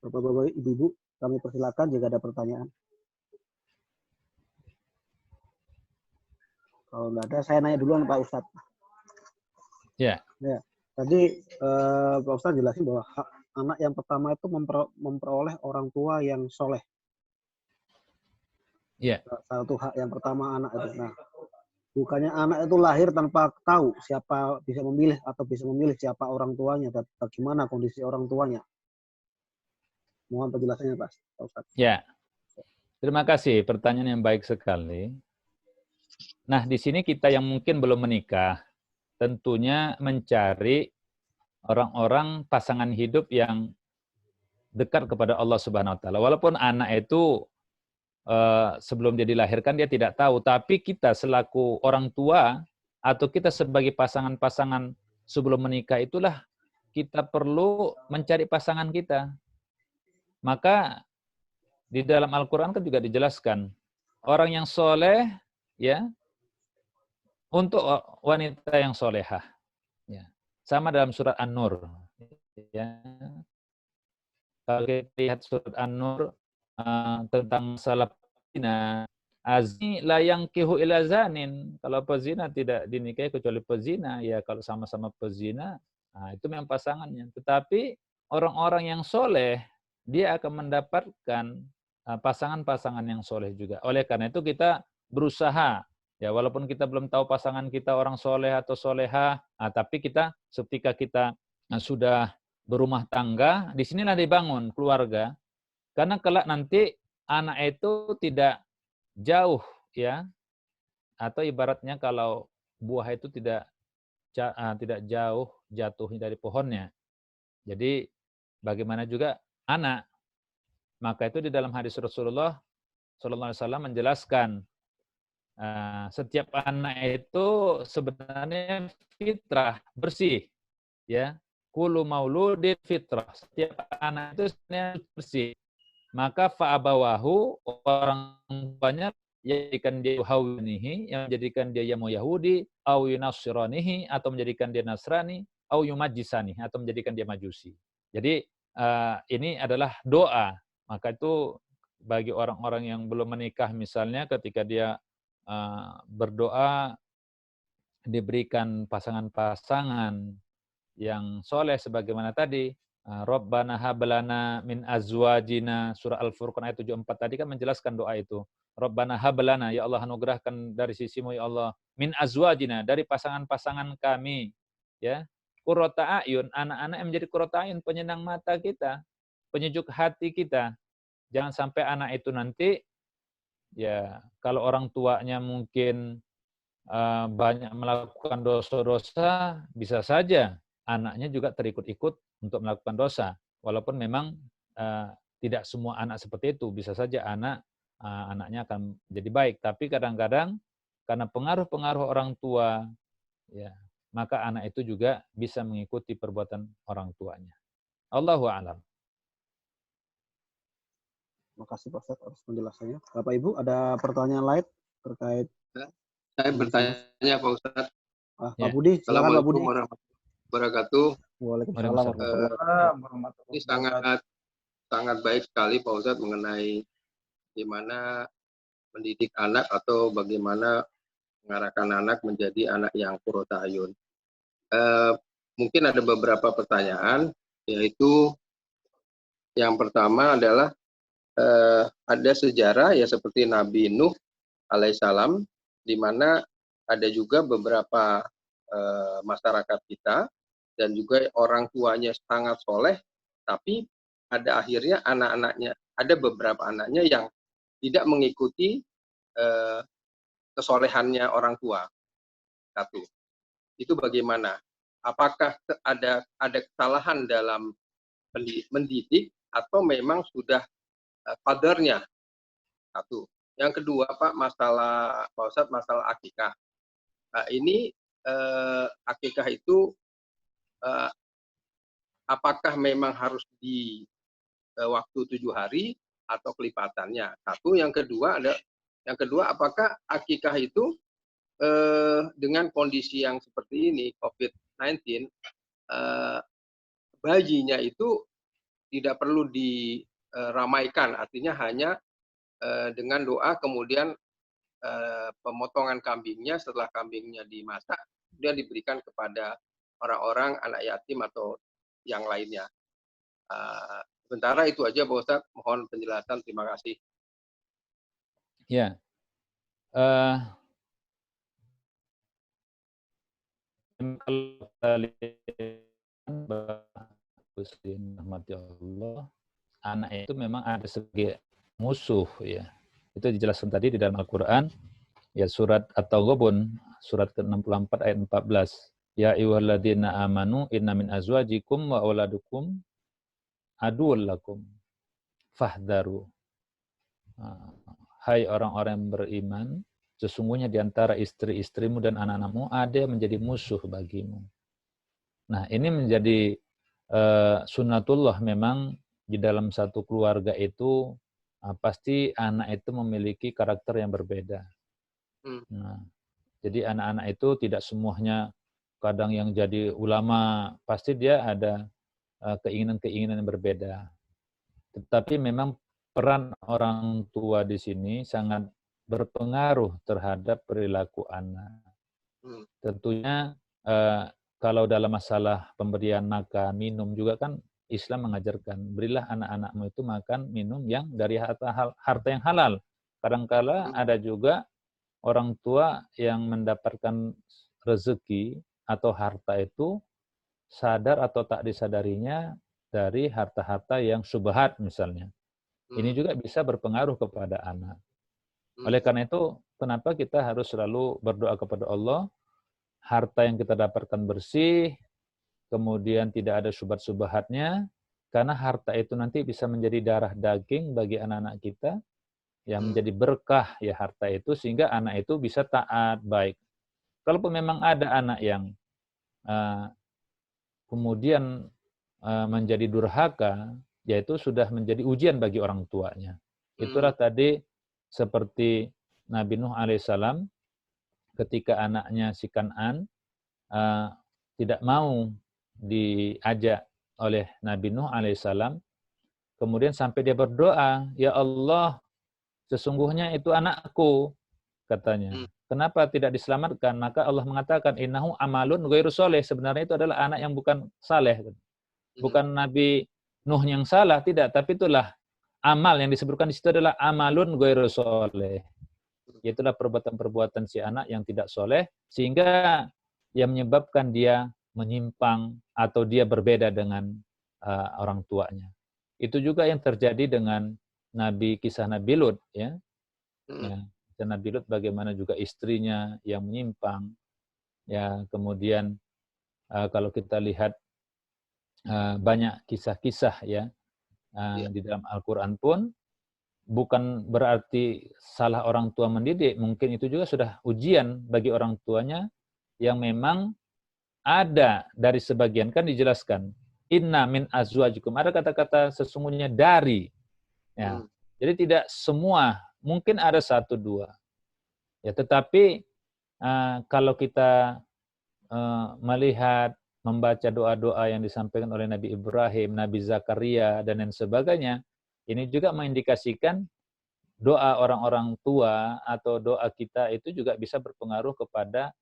Bapak-bapak, ibu-ibu, kami persilakan jika ada pertanyaan. Kalau nggak ada, saya nanya duluan Pak Ustadz. Ya. Ya. Tadi Pak Ustadz jelasin bahwa hak anak yang pertama itu memperoleh orang tua yang soleh. Ya. Satu hak yang pertama anak itu. Nah, bukannya anak itu lahir tanpa tahu siapa bisa memilih atau bisa memilih siapa orang tuanya dan bagaimana kondisi orang tuanya. Mohon penjelasannya Pak Ustadz. Ya. Terima kasih, pertanyaan yang baik sekali. Nah, di sini kita yang mungkin belum menikah, tentunya mencari orang-orang pasangan hidup yang dekat kepada Allah Subhanahu wa taala. Walaupun anak itu sebelum dia dilahirkan dia tidak tahu, tapi kita selaku orang tua atau kita sebagai pasangan-pasangan sebelum menikah itulah kita perlu mencari pasangan kita. Maka di dalam Al-Quran kan juga dijelaskan orang yang soleh ya untuk wanita yang solehah. Ya. Sama dalam surat An-Nur. Ya. Kalau kita lihat surat An-Nur tentang masalah pezina, azni la yankihu ila zanin. Kalau pezina tidak dinikahi kecuali pezina, ya kalau sama-sama pezina, nah itu memang pasangannya. Tetapi orang-orang yang soleh, dia akan mendapatkan pasangan-pasangan yang soleh juga. Oleh karena itu kita berusaha, ya walaupun kita belum tahu pasangan kita orang soleh atau soleha, tapi kita ketika kita sudah berumah tangga, di sinilah dibangun keluarga. Karena kelak nanti anak itu tidak jauh ya, atau ibaratnya kalau buah itu tidak jauh jatuhnya dari pohonnya. Jadi bagaimana juga anak. Maka itu di dalam hadis Rasulullah Sallallahu Alaihi Wasallam menjelaskan setiap anak itu sebenarnya fitrah bersih, ya. Kullu mauludin fitrah. Setiap anak itu sebenarnya bersih. Maka fa'abawahu, orang tuanya menjadikan dia Yahudi, yang menjadikan dia Yahudi, au yunasranihi, atau menjadikan dia Nasrani, au yumajjisani, atau menjadikan dia Majusi. Jadi ini adalah doa. Maka itu bagi orang-orang yang belum menikah misalnya ketika dia berdoa diberikan pasangan-pasangan yang soleh sebagaimana tadi Rabbana hablana min azwajina, surah Al-Furqan ayat 74 tadi kan menjelaskan doa itu. Rabbana hablana, ya Allah anugerahkan dari sisimu ya Allah, min azwajina, dari pasangan-pasangan kami, ya. Qurrata ayun, anak-anak yang menjadi qurrata ayun, penyenang mata kita, penyejuk hati kita. Jangan sampai anak itu nanti ya kalau orang tuanya mungkin banyak melakukan dosa-dosa, bisa saja anaknya juga terikut-ikut untuk melakukan dosa. Walaupun memang tidak semua anak seperti itu, bisa saja anaknya akan jadi baik. Tapi kadang-kadang karena pengaruh-pengaruh orang tua, ya, maka anak itu juga bisa mengikuti perbuatan orang tuanya. Allahu a'lam. Terima kasih Pak Ustadz atas penjelasannya. Bapak Ibu, ada pertanyaan lain terkait Saya bertanya Pak Ustadz. Pak Ya. Budi, silakan Pak Budi. Assalamualaikum warahmatullahi wabarakatuh. Waalaikumsalam warahmatullahi Ini sangat baik sekali Pak Ustadz mengenai gimana mendidik anak atau bagaimana mengarahkan anak menjadi anak yang qurratu a'yun. Mungkin ada beberapa pertanyaan, yaitu yang pertama adalah ada sejarah ya seperti Nabi Nuh alaihissalam, di mana ada juga beberapa masyarakat kita dan juga orang tuanya sangat soleh, tapi ada akhirnya anak-anaknya, ada beberapa anaknya yang tidak mengikuti kesolehannya orang tua. Satu, itu bagaimana? Apakah ada kesalahan dalam mendidik atau memang sudah qadarnya? Satu. Yang kedua, Pak, Pak Ustadz, masalah akikah. Nah, ini akikah itu apakah memang harus di waktu 7 hari atau kelipatannya? Satu. Yang kedua, apakah akikah itu dengan kondisi yang seperti ini, COVID-19, bayinya itu tidak perlu diramaikan, artinya hanya dengan doa, kemudian pemotongan kambingnya, setelah kambingnya dimasak, kemudian diberikan kepada orang-orang, anak yatim atau yang lainnya. Sementara itu aja Pak Ustadz, mohon penjelasan, terima kasih. Ya, kalau kita lihat Allah, anak itu memang ada sebagai musuh, ya. Itu dijelaskan tadi di dalam Al-Quran, ya, surat At-Taghabun, surat ke-64 ayat 14. Ya ayyuhalladzina amanu inna min azwajikum wa auladukum aduwwul lakum fahdharu. Hai orang-orang yang beriman, sesungguhnya di antara istri-istrimu dan anak-anakmu ada yang menjadi musuh bagimu. Nah, ini menjadi sunnatullah, memang di dalam satu keluarga itu pasti anak itu memiliki karakter yang berbeda. Nah, jadi anak-anak itu tidak semuanya, kadang yang jadi ulama pasti dia ada keinginan-keinginan yang berbeda. Tetapi memang peran orang tua di sini sangat berpengaruh terhadap perilaku anak. Tentunya kalau dalam masalah pemberian makan, minum juga kan Islam mengajarkan, berilah anak-anakmu itu makan, minum yang dari harta yang halal. Kadang-kala ada juga orang tua yang mendapatkan rezeki atau harta itu sadar atau tak disadarinya dari harta-harta yang syubhat misalnya. Ini juga bisa berpengaruh kepada anak. Oleh karena itu, kenapa kita harus selalu berdoa kepada Allah, harta yang kita dapatkan bersih, kemudian tidak ada syubhat-syubhatnya, karena harta itu nanti bisa menjadi darah daging bagi anak-anak kita, yang menjadi berkah ya harta itu, sehingga anak itu bisa taat, baik. Kalaupun memang ada anak yang kemudian menjadi durhaka, yaitu sudah menjadi ujian bagi orang tuanya. Itulah tadi seperti Nabi Nuh alaihissalam, ketika anaknya si Kan'an tidak mau diajak oleh Nabi Nuh alaihissalam, kemudian sampai dia berdoa, ya Allah, sesungguhnya itu anakku, katanya. Kenapa tidak diselamatkan? Maka Allah mengatakan, innahu amalun ghairu sholih. Sebenarnya itu adalah anak yang bukan saleh. Bukan Nabi Nuh yang salah, tidak. Tapi itulah amal yang disebutkan di situ adalah amalun ghairu sholih. Itulah perbuatan-perbuatan si anak yang tidak soleh, sehingga yang menyebabkan dia menyimpang atau dia berbeda dengan orang tuanya. Itu juga yang terjadi dengan kisah Nabi Lut, ya. Ya, dan Nabi Lut bagaimana juga istrinya yang menyimpang. Ya, kemudian kalau kita lihat banyak kisah-kisah ya di dalam Al-Quran pun bukan berarti salah orang tua mendidik, mungkin itu juga sudah ujian bagi orang tuanya yang memang ada dari sebagian, kan dijelaskan inna min azwajikum, ada kata-kata sesungguhnya dari ya. Jadi tidak semua, mungkin ada satu dua ya, tetapi kalau kita melihat membaca doa-doa yang disampaikan oleh Nabi Ibrahim, Nabi Zakaria dan lain sebagainya, ini juga mengindikasikan doa orang-orang tua atau doa kita itu juga bisa berpengaruh kepada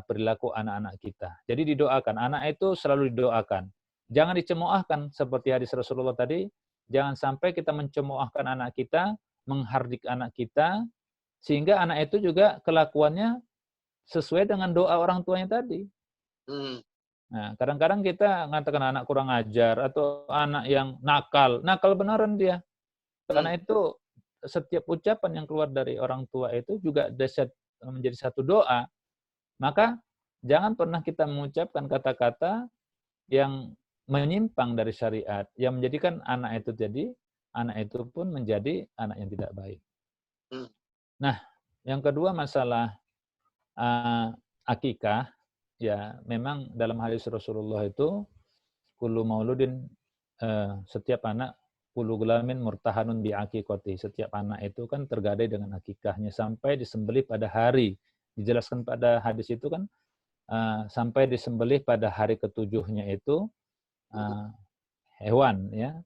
perilaku anak-anak kita. Jadi didoakan, anak itu selalu didoakan. Jangan dicemoohkan seperti hadis Rasulullah tadi, jangan sampai kita mencemoohkan anak kita, menghardik anak kita, sehingga anak itu juga kelakuannya sesuai dengan doa orang tuanya tadi. Nah, kadang-kadang kita mengatakan anak kurang ajar atau anak yang nakal beneran dia. Karena itu setiap ucapan yang keluar dari orang tua itu juga menjadi satu doa. Maka jangan pernah kita mengucapkan kata-kata yang menyimpang dari syariat, yang menjadikan anak itu pun menjadi anak yang tidak baik. Nah, yang kedua masalah akikah, ya memang dalam hadis Rasulullah itu kullu mauludin, setiap anak kullu gulamin murtahanun bi aqiqati, setiap anak itu kan tergadai dengan akikahnya sampai disembelih pada hari, dijelaskan pada hadis itu kan sampai disembelih pada hari ketujuhnya itu hewan ya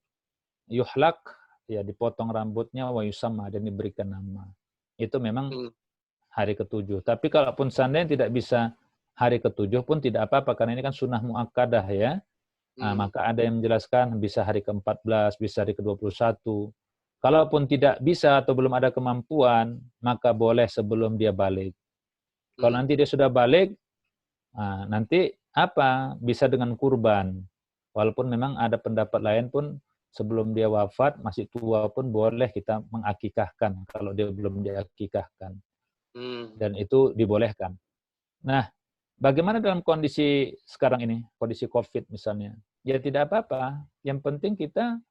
yuhlak, ya dipotong rambutnya, wa yusamma, dan diberikan nama. Itu memang hari ketujuh. Tapi kalaupun seandainya tidak bisa hari ketujuh pun tidak apa-apa, karena ini kan sunnah muakkadah ya. Maka ada yang menjelaskan bisa hari ke-14, bisa hari ke-21. Kalaupun tidak bisa atau belum ada kemampuan, maka boleh sebelum dia balik. Kalau nanti dia sudah balik, nanti apa? Bisa dengan kurban. Walaupun memang ada pendapat lain pun sebelum dia wafat, masih tua pun boleh kita mengakikahkan kalau dia belum diakikahkan. Dan itu dibolehkan. Nah, bagaimana dalam kondisi sekarang ini, kondisi COVID misalnya? Ya tidak apa-apa. Yang penting kita,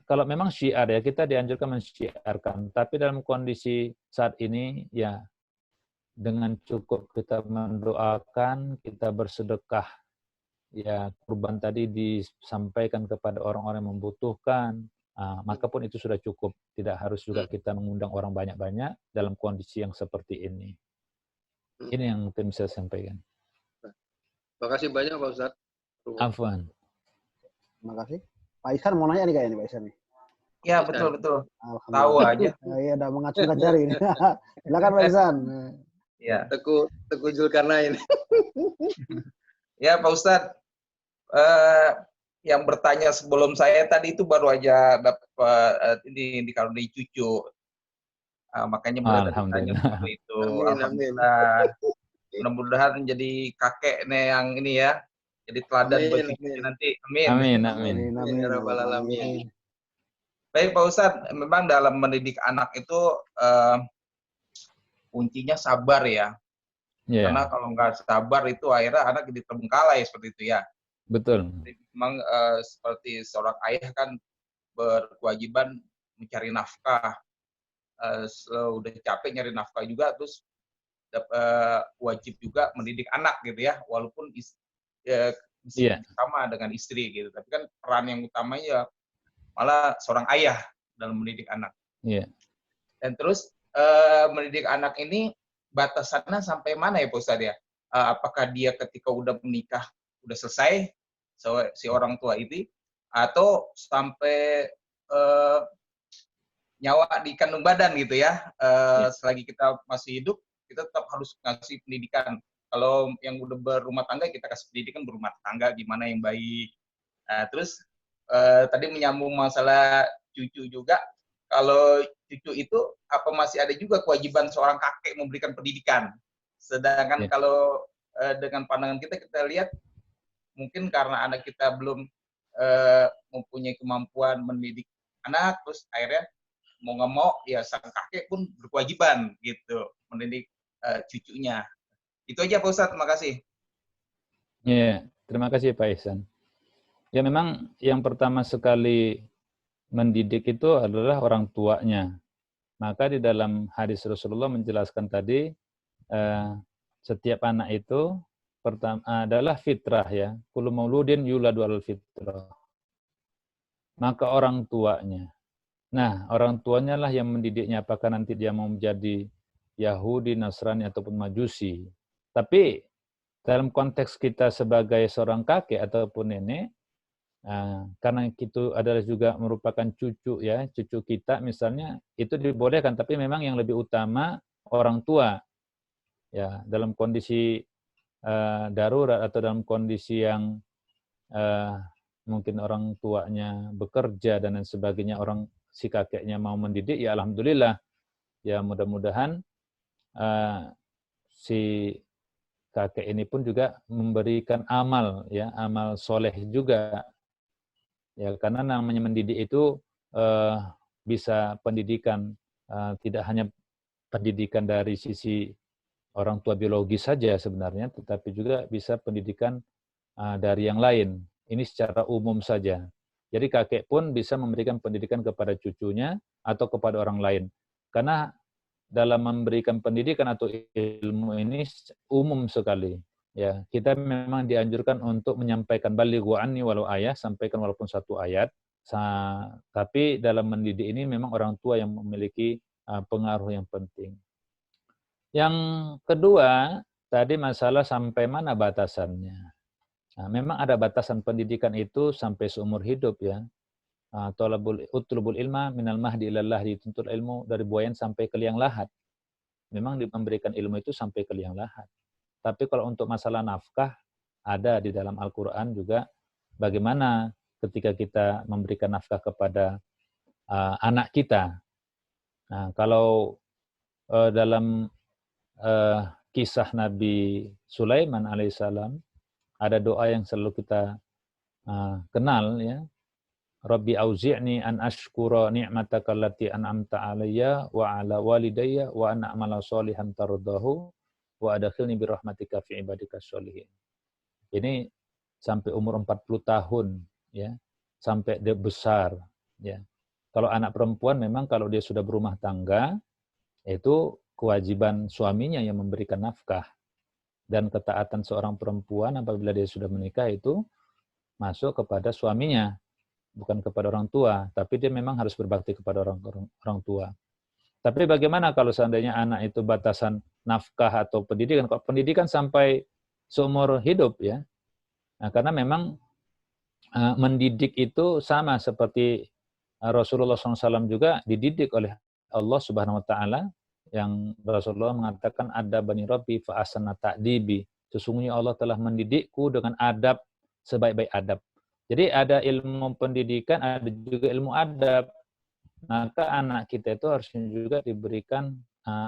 kalau memang syiar ya, kita dianjurkan mensyiarkan. Tapi dalam kondisi saat ini, ya dengan cukup kita mendoakan, kita bersedekah. Ya kurban tadi disampaikan kepada orang-orang yang membutuhkan, maka pun itu sudah cukup. Tidak harus juga kita mengundang orang banyak-banyak dalam kondisi yang seperti ini. Ini yang mungkin bisa saya sampaikan. Terima kasih banyak Pak Ustadz. Afwan. Terima kasih. Pak Ihsan mau nanya nih kayaknya Pak Ihsan nih. Ya betul. Tahu aja. Iya, udah mengacungkan jari ini. Silakan Pak Ihsan. Ya. Teguh Zulkarnain. Ya Pak Ustadz, yang bertanya sebelum saya tadi itu baru aja dapat ini dikaruniai cucu. Makanya boleh bertanya seperti itu. Alhamdulillah. Mudah-mudahan jadi kakek nih yang ini ya. Jadi teladan buat cucu nanti. Amin. Amin. Baik Pak Ustadz, memang dalam mendidik anak itu kuncinya sabar ya. Yeah. Karena kalau nggak sabar itu akhirnya anak jadi terbengkalai seperti itu ya. Betul. Jadi memang seperti seorang ayah kan berkewajiban mencari nafkah. Udah capek nyari nafkah juga, terus wajib juga mendidik anak gitu ya, walaupun sama dengan istri gitu. Tapi kan peran yang utamanya malah seorang ayah dalam mendidik anak. Yeah. Dan terus mendidik anak ini batasannya sampai mana ya Pak Ustadz ya? Apakah dia ketika udah menikah udah selesai si orang tua itu, atau sampai nyawa di kandung badan gitu ya? Selagi kita masih hidup kita tetap harus ngasih pendidikan. Kalau yang udah berumah tangga kita kasih pendidikan berumah tangga gimana yang baik. Terus tadi menyambung masalah cucu juga. Kalau cucu itu apa masih ada juga kewajiban seorang kakek memberikan pendidikan? Sedangkan kalau dengan pandangan kita lihat mungkin karena anak kita belum mempunyai kemampuan mendidik anak, terus akhirnya mau nggak mau ya sang kakek pun berkewajiban gitu mendidik cucunya. Itu aja Pak Ustadz, terima kasih. Ya, terima kasih Pak Ihsan. Ya memang yang pertama sekali mendidik itu adalah orang tuanya. Maka di dalam hadis Rasulullah menjelaskan tadi, setiap anak itu pertama adalah fitrah ya. Kullu mauludin yuladu alal fitrah. Maka orang tuanya. Nah, orang tuanya lah yang mendidiknya, apakah nanti dia mau menjadi Yahudi, Nasrani, ataupun Majusi. Tapi dalam konteks kita sebagai seorang kakek ataupun nenek, karena itu adalah juga merupakan cucu ya, cucu kita misalnya, itu dibolehkan, tapi memang yang lebih utama orang tua. Ya, dalam kondisi darurat atau dalam kondisi yang mungkin orang tuanya bekerja dan lain sebagainya, si kakeknya mau mendidik, ya alhamdulillah. Ya mudah-mudahan si kakek ini pun juga memberikan amal ya, amal soleh juga. Ya karena namanya mendidik itu bisa pendidikan, tidak hanya pendidikan dari sisi orang tua biologis saja sebenarnya, tetapi juga bisa pendidikan dari yang lain. Ini secara umum saja. Jadi kakek pun bisa memberikan pendidikan kepada cucunya atau kepada orang lain. Karena dalam memberikan pendidikan atau ilmu ini umum sekali. Ya, kita memang dianjurkan untuk menyampaikan balighu anni walau ayah, sampaikan walaupun satu ayat. Tapi dalam mendidik ini memang orang tua yang memiliki pengaruh yang penting. Yang kedua, tadi masalah sampai mana batasannya. Nah, memang ada batasan pendidikan itu sampai seumur hidup ya. Utlubul ilma minal mahdi ilallah, dituntut ilmu dari buayan sampai ke liang lahat. Memang memberikan ilmu itu sampai ke liang lahat. Tapi kalau untuk masalah nafkah, ada di dalam Al-Quran juga bagaimana ketika kita memberikan nafkah kepada anak kita. Nah, kalau dalam kisah Nabi Sulaiman alaihissalam, ada doa yang selalu kita kenal ya. Rabbi auzi'ni an ashkura ni'mataka allati an'amta 'alayya wa 'ala walidayya wa an a'mala sholihan tardahu wa adkhilni bi rahmatika fi ibadikas sholihin. Ini sampai umur 40 tahun ya, sampai dia besar ya. Kalau anak perempuan memang kalau dia sudah berumah tangga, itu kewajiban suaminya yang memberikan nafkah. Dan ketaatan seorang perempuan apabila dia sudah menikah itu masuk kepada suaminya, bukan kepada orang tua, tapi dia memang harus berbakti kepada orang tua. Tapi bagaimana kalau seandainya anak itu batasan nafkah atau pendidikan? Kalau pendidikan sampai seumur hidup ya. Nah, karena memang mendidik itu sama seperti Rasulullah SAW juga dididik oleh Allah Subhanahu Wa Taala, yang Rasulullah mengatakan ada bani Rabbi fa asana ta'dibi. Sesungguhnya Allah telah mendidikku dengan adab sebaik-baik adab. Jadi ada ilmu pendidikan, ada juga ilmu adab. Maka anak kita itu harusnya juga diberikan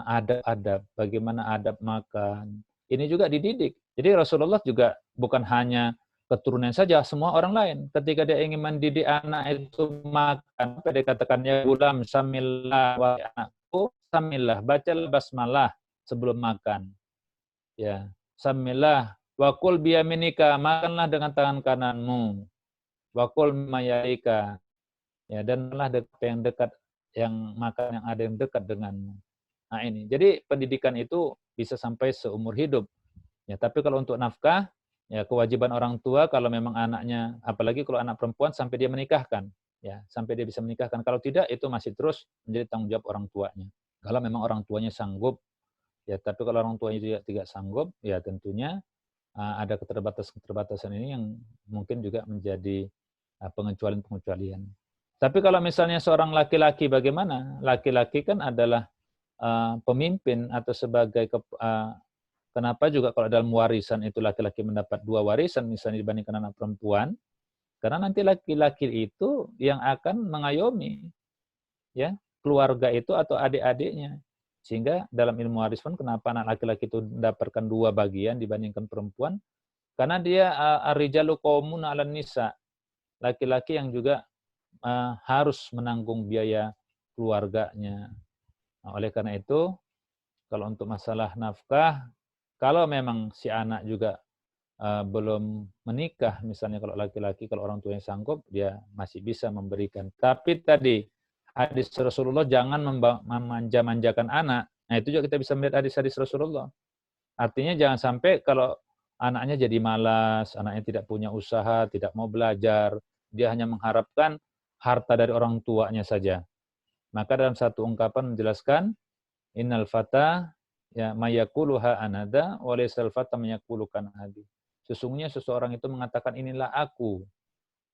adab-adab. Bagaimana adab makan. Ini juga dididik. Jadi Rasulullah juga bukan hanya keturunan saja, semua orang lain. Ketika dia ingin mendidik anak itu makan, apa dia katakannya, gulam samillah wa anakku samillah, bacalah basmalah sebelum makan. Ya, samillah wa kul biyaminika, makanlah dengan tangan kananmu. Wakul mayalika, ya, dan malah yang dekat, yang makan yang ada yang dekat denganmu. Nah ini, jadi pendidikan itu bisa sampai seumur hidup. Ya, tapi kalau untuk nafkah, ya kewajiban orang tua kalau memang anaknya, apalagi kalau anak perempuan sampai dia menikahkan, ya sampai dia bisa menikahkan. Kalau tidak, itu masih terus menjadi tanggung jawab orang tuanya. Kalau memang orang tuanya sanggup, ya. Tapi kalau orang tuanya tidak sanggup, ya tentunya ada keterbatasan ini yang mungkin juga menjadi pengecualian-pengecualian. Tapi kalau misalnya seorang laki-laki bagaimana? Laki-laki kan adalah pemimpin atau sebagai kenapa juga kalau dalam warisan itu laki-laki mendapat 2 warisan misalnya dibandingkan anak perempuan? Karena nanti laki-laki itu yang akan mengayomi ya keluarga itu atau adik-adiknya. Sehingga dalam ilmu waris pun kenapa anak laki-laki itu mendapatkan 2 bagian dibandingkan perempuan? Karena dia ar-rijalu qawwamuna 'alan nisa. Laki-laki yang juga harus menanggung biaya keluarganya. Nah, oleh karena itu, kalau untuk masalah nafkah, kalau memang si anak juga belum menikah, misalnya kalau laki-laki, kalau orang tua yang sanggup, dia masih bisa memberikan. Tapi tadi, hadis Rasulullah jangan memanja-manjakan anak. Nah, itu juga kita bisa melihat hadis-hadis Rasulullah. Artinya jangan sampai kalau anaknya jadi malas, anaknya tidak punya usaha, tidak mau belajar, dia hanya mengharapkan harta dari orang tuanya saja. Maka dalam satu ungkapan menjelaskan, innal fata ya mayaquluha anada wa laysal fata mayaqulukan abi. Sesungguhnya seseorang itu mengatakan inilah aku,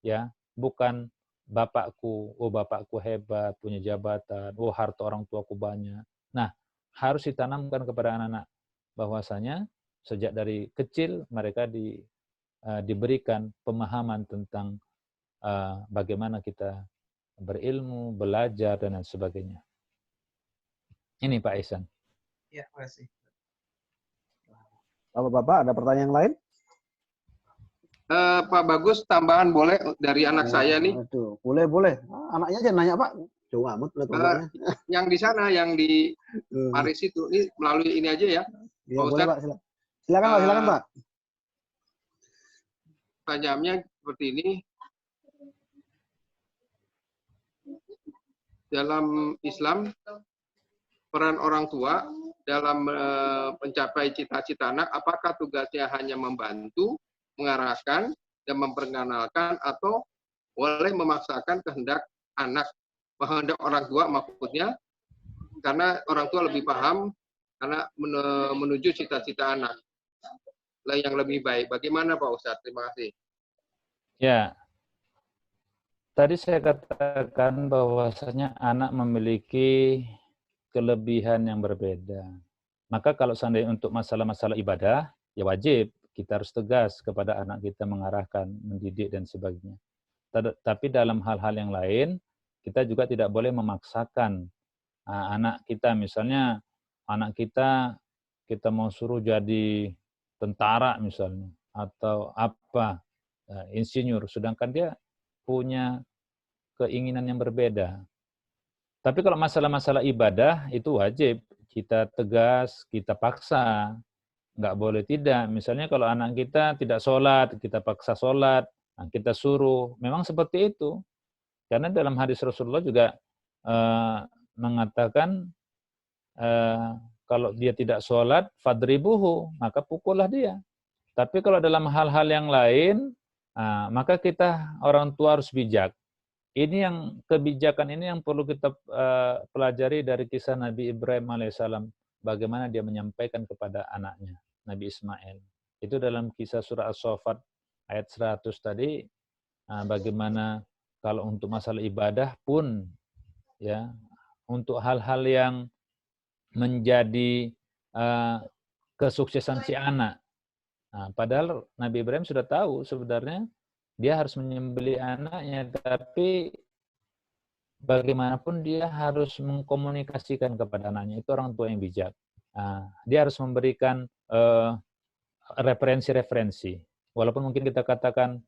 ya, bukan bapakku. Oh, bapakku hebat, punya jabatan. Oh, harta orang tuaku banyak. Nah, harus ditanamkan kepada anak-anak bahwasanya sejak dari kecil mereka diberikan pemahaman tentang bagaimana kita berilmu, belajar, dan lain sebagainya. Ini Pak Ihsan. Ya, terima kasih. Bapak-bapak ada pertanyaan lain? Pak Bagus, tambahan boleh dari anak saya nih? Aduh, boleh. Anaknya aja nanya Pak. Jauh amat anaknya. Yang di sana, yang di Paris itu, ini melalui ini aja ya. Ya, boleh Pak, silakan Pak, silakan Pak. Pertanyaannya seperti ini. Dalam Islam, peran orang tua dalam mencapai cita-cita anak, apakah tugasnya hanya membantu, mengarahkan, dan memperkenalkan, atau boleh memaksakan kehendak anak, kehendak orang tua maksudnya, karena orang tua lebih paham karena menuju cita-cita anak yang lebih baik. Bagaimana Pak Ustadz? Terima kasih. Ya, tadi saya katakan bahwasanya anak memiliki kelebihan yang berbeda. Maka kalau seandainya untuk masalah-masalah ibadah, ya wajib kita harus tegas kepada anak kita, mengarahkan, mendidik, dan sebagainya. Tapi dalam hal-hal yang lain, kita juga tidak boleh memaksakan anak kita. Misalnya, anak kita mau suruh jadi tentara misalnya, atau apa, insinyur, sedangkan dia punya keinginan yang berbeda. Tapi kalau masalah-masalah ibadah, itu wajib kita tegas, kita paksa. Nggak boleh tidak. Misalnya kalau anak kita tidak sholat, kita paksa sholat, kita suruh. Memang seperti itu. Karena dalam hadis Rasulullah juga mengatakan, kalau dia tidak sholat, fadribuhu, maka pukullah dia. Tapi kalau dalam hal-hal yang lain, maka kita orang tua harus bijak. Ini yang kebijakan ini yang perlu kita pelajari dari kisah Nabi Ibrahim alaihissalam, bagaimana dia menyampaikan kepada anaknya, Nabi Ismail. Itu dalam kisah surah As-Saffat ayat 100 tadi, bagaimana kalau untuk masalah ibadah pun, ya, untuk hal-hal yang menjadi kesuksesan si anak. Padahal Nabi Ibrahim sudah tahu sebenarnya dia harus menyembelih anaknya, tapi bagaimanapun dia harus mengkomunikasikan kepada anaknya. Itu orang tua yang bijak. Dia harus memberikan referensi-referensi. Walaupun mungkin kita katakan,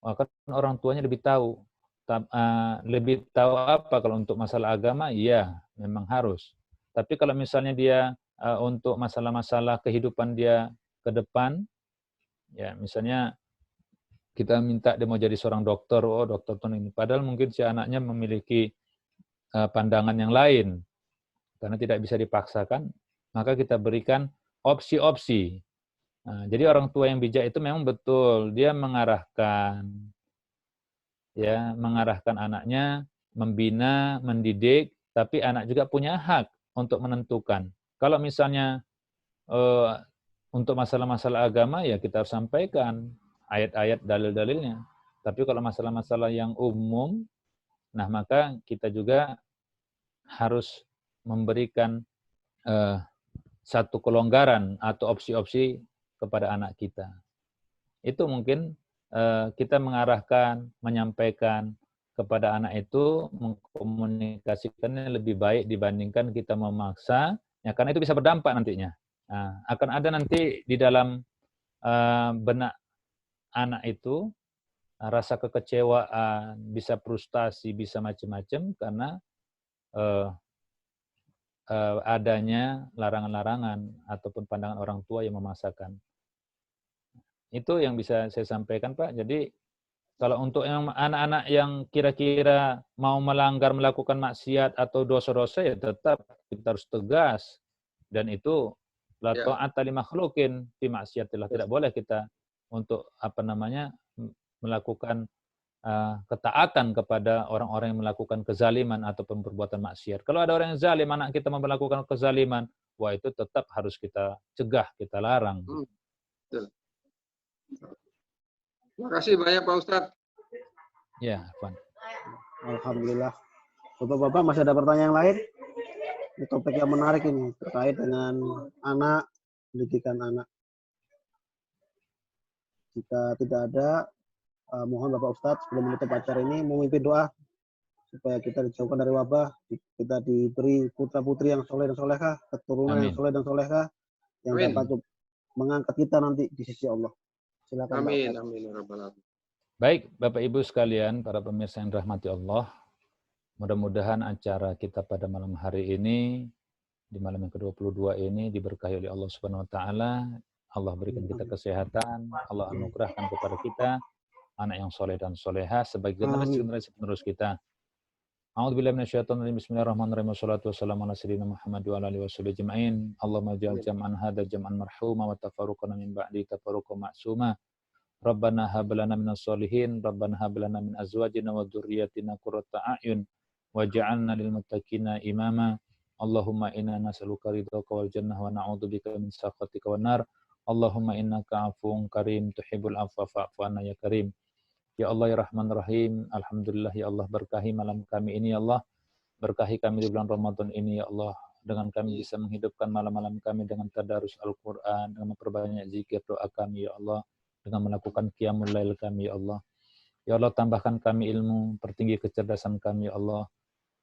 kan orang tuanya lebih tahu. Lebih tahu apa kalau untuk masalah agama? Iya, memang harus. Tapi kalau misalnya dia untuk masalah-masalah kehidupan dia ke depan, ya misalnya kita minta dia mau jadi seorang dokter, oh dokter tuh ini. Padahal mungkin si anaknya memiliki pandangan yang lain, karena tidak bisa dipaksakan, maka kita berikan opsi-opsi. Jadi orang tua yang bijak itu memang betul, dia mengarahkan, ya, mengarahkan anaknya, membina, mendidik, tapi anak juga punya hak untuk menentukan. Kalau misalnya untuk masalah-masalah agama, ya kita harus sampaikan ayat-ayat, dalil-dalilnya. Tapi kalau masalah-masalah yang umum, nah maka kita juga harus memberikan satu kelonggaran atau opsi-opsi kepada anak kita. Itu mungkin kita mengarahkan, menyampaikan kepada anak itu, mengkomunikasikannya lebih baik dibandingkan kita memaksa, ya, karena itu bisa berdampak nantinya. Akan ada nanti di dalam benak anak itu rasa kekecewaan, bisa frustasi, bisa macam-macam, karena adanya larangan-larangan ataupun pandangan orang tua yang memaksakan. Itu yang bisa saya sampaikan, Pak. Jadi kalau untuk yang anak-anak yang kira-kira mau melanggar, melakukan maksiat atau dosa-dosa, ya tetap kita harus tegas. Dan itu la ta'ata li makhluqin fi maksiatillah. Tidak boleh kita untuk melakukan ketaatan kepada orang-orang yang melakukan kezaliman ataupun perbuatan maksiat. Kalau ada orang yang zalim, anak kita melakukan kezaliman, wah itu tetap harus kita cegah, kita larang. Betul. Terima kasih banyak Pak Ustadz. Ya, Pak. Alhamdulillah. Bapak-bapak masih ada pertanyaan lain? Ini topik yang menarik ini terkait dengan anak, pendidikan anak. Jika tidak ada, mohon Bapak Ustadz sebelum menutup acara ini memimpin doa supaya kita dijauhkan dari wabah, kita diberi putra-putri yang soleh dan solehah, keturunan yang soleh dan solehah, yang dapat mengangkat kita nanti di sisi Allah. Silakan. Amin, amin, ya rabbal alamin. Baik, Bapak Ibu sekalian, para pemirsa yang dirahmati Allah, mudah-mudahan acara kita pada malam hari ini, di malam yang ke-22 ini diberkahi oleh Allah Subhanahu wa taala. Allah berikan kita kesehatan, Allah anugerahkan kepada kita anak yang soleh dan solehah sebagai generasi penerus kita. A'udzubillahi minasyaitonir rajim. Bismillahirrahmanirrahim. Wassalatu wassalamu ala sayyidina Muhammad wa ala alihi washabihi ajma'in. Allahumma ja'al jam'an hadza jam'an marhuma wa tafarruqana min ba'di tafarruqan ma'suma. Rabbana hab lana minas solihin, Rabbana hab lana min azwajina wa dzurriyyatina qurrata a'yun waj'alna lil muttaqina imama. Allahumma inna nas'aluka ridhaka wal jannah wa na'udzubika min sakhatika wan nar. Allahumma innaka 'afuwun karim tuhibbul 'afwa fa'fu 'anna ya karim. Ya Allah ya Rahman Rahim, alhamdulillah ya Allah, berkahi malam kami ini ya Allah. Berkahi kami di bulan Ramadan ini ya Allah, dengan kami bisa menghidupkan malam-malam kami dengan tadarus Al-Qur'an, dengan memperbanyak zikir doa kami ya Allah, dengan melakukan qiyamul lail kami ya Allah. Ya Allah, tambahkan kami ilmu, pertinggi kecerdasan kami ya Allah.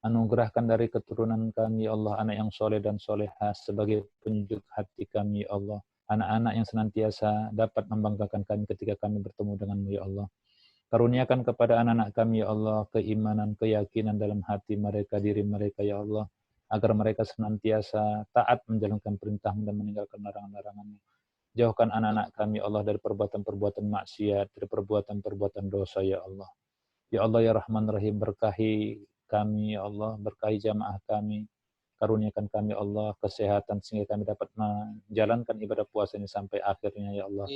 Anugerahkan dari keturunan kami ya Allah anak yang soleh dan solehah sebagai penyejuk hati kami ya Allah. Anak-anak yang senantiasa dapat membanggakan kami ketika kami bertemu denganmu ya Allah. Karuniakan kepada anak-anak kami ya Allah keimanan, keyakinan dalam hati mereka, diri mereka ya Allah, agar mereka senantiasa taat menjalankan perintah-Mu dan meninggalkan larangan-larangan-Mu. Jauhkan anak-anak kami ya Allah dari perbuatan-perbuatan maksiat, dari perbuatan-perbuatan dosa ya Allah. Ya Allah ya Rahman Rahim, berkahi kami ya Allah, berkahi jamaah kami. Karuniakan kami Allah kesehatan sehingga kami dapat menjalankan ibadah puasa ini sampai akhirnya ya Allah.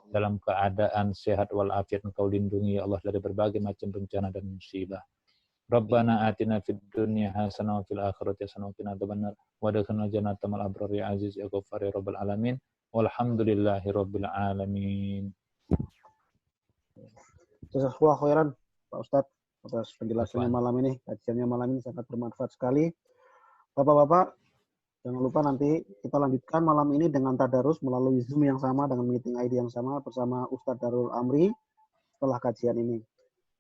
Dalam keadaan sehat walafiat, Engkau lindungi ya Allah dari berbagai macam bencana dan musibah. Rabbana atina fid dunya hasanah wa fil akhirati hasanah wa qina adzabannar wa adkhilna jannata ma'al abrar ya aziz ya ghaffar ya rabbal alamin. Walhamdulillahi rabbil alamin. Jazakallahu khairan Pak Ustadz atas penjelasannya malam ini. Kajiannya malam ini sangat bermanfaat sekali. Bapak-bapak, jangan lupa nanti kita lanjutkan malam ini dengan tadarus melalui Zoom yang sama dengan meeting ID yang sama bersama Ustadz Darul Amri setelah kajian ini.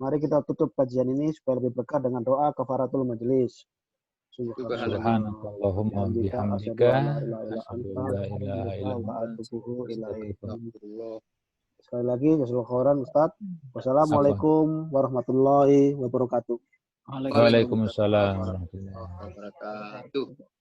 Mari kita tutup kajian ini supaya lebih berkah dengan doa kafaratul majelis. Subhanallahumma bihamdika Sekali lagi, jazakallahu khairan Ustadz. Wassalamualaikum warahmatullahi wabarakatuh. Waalaikumsalam warahmatullahi wabarakatuh.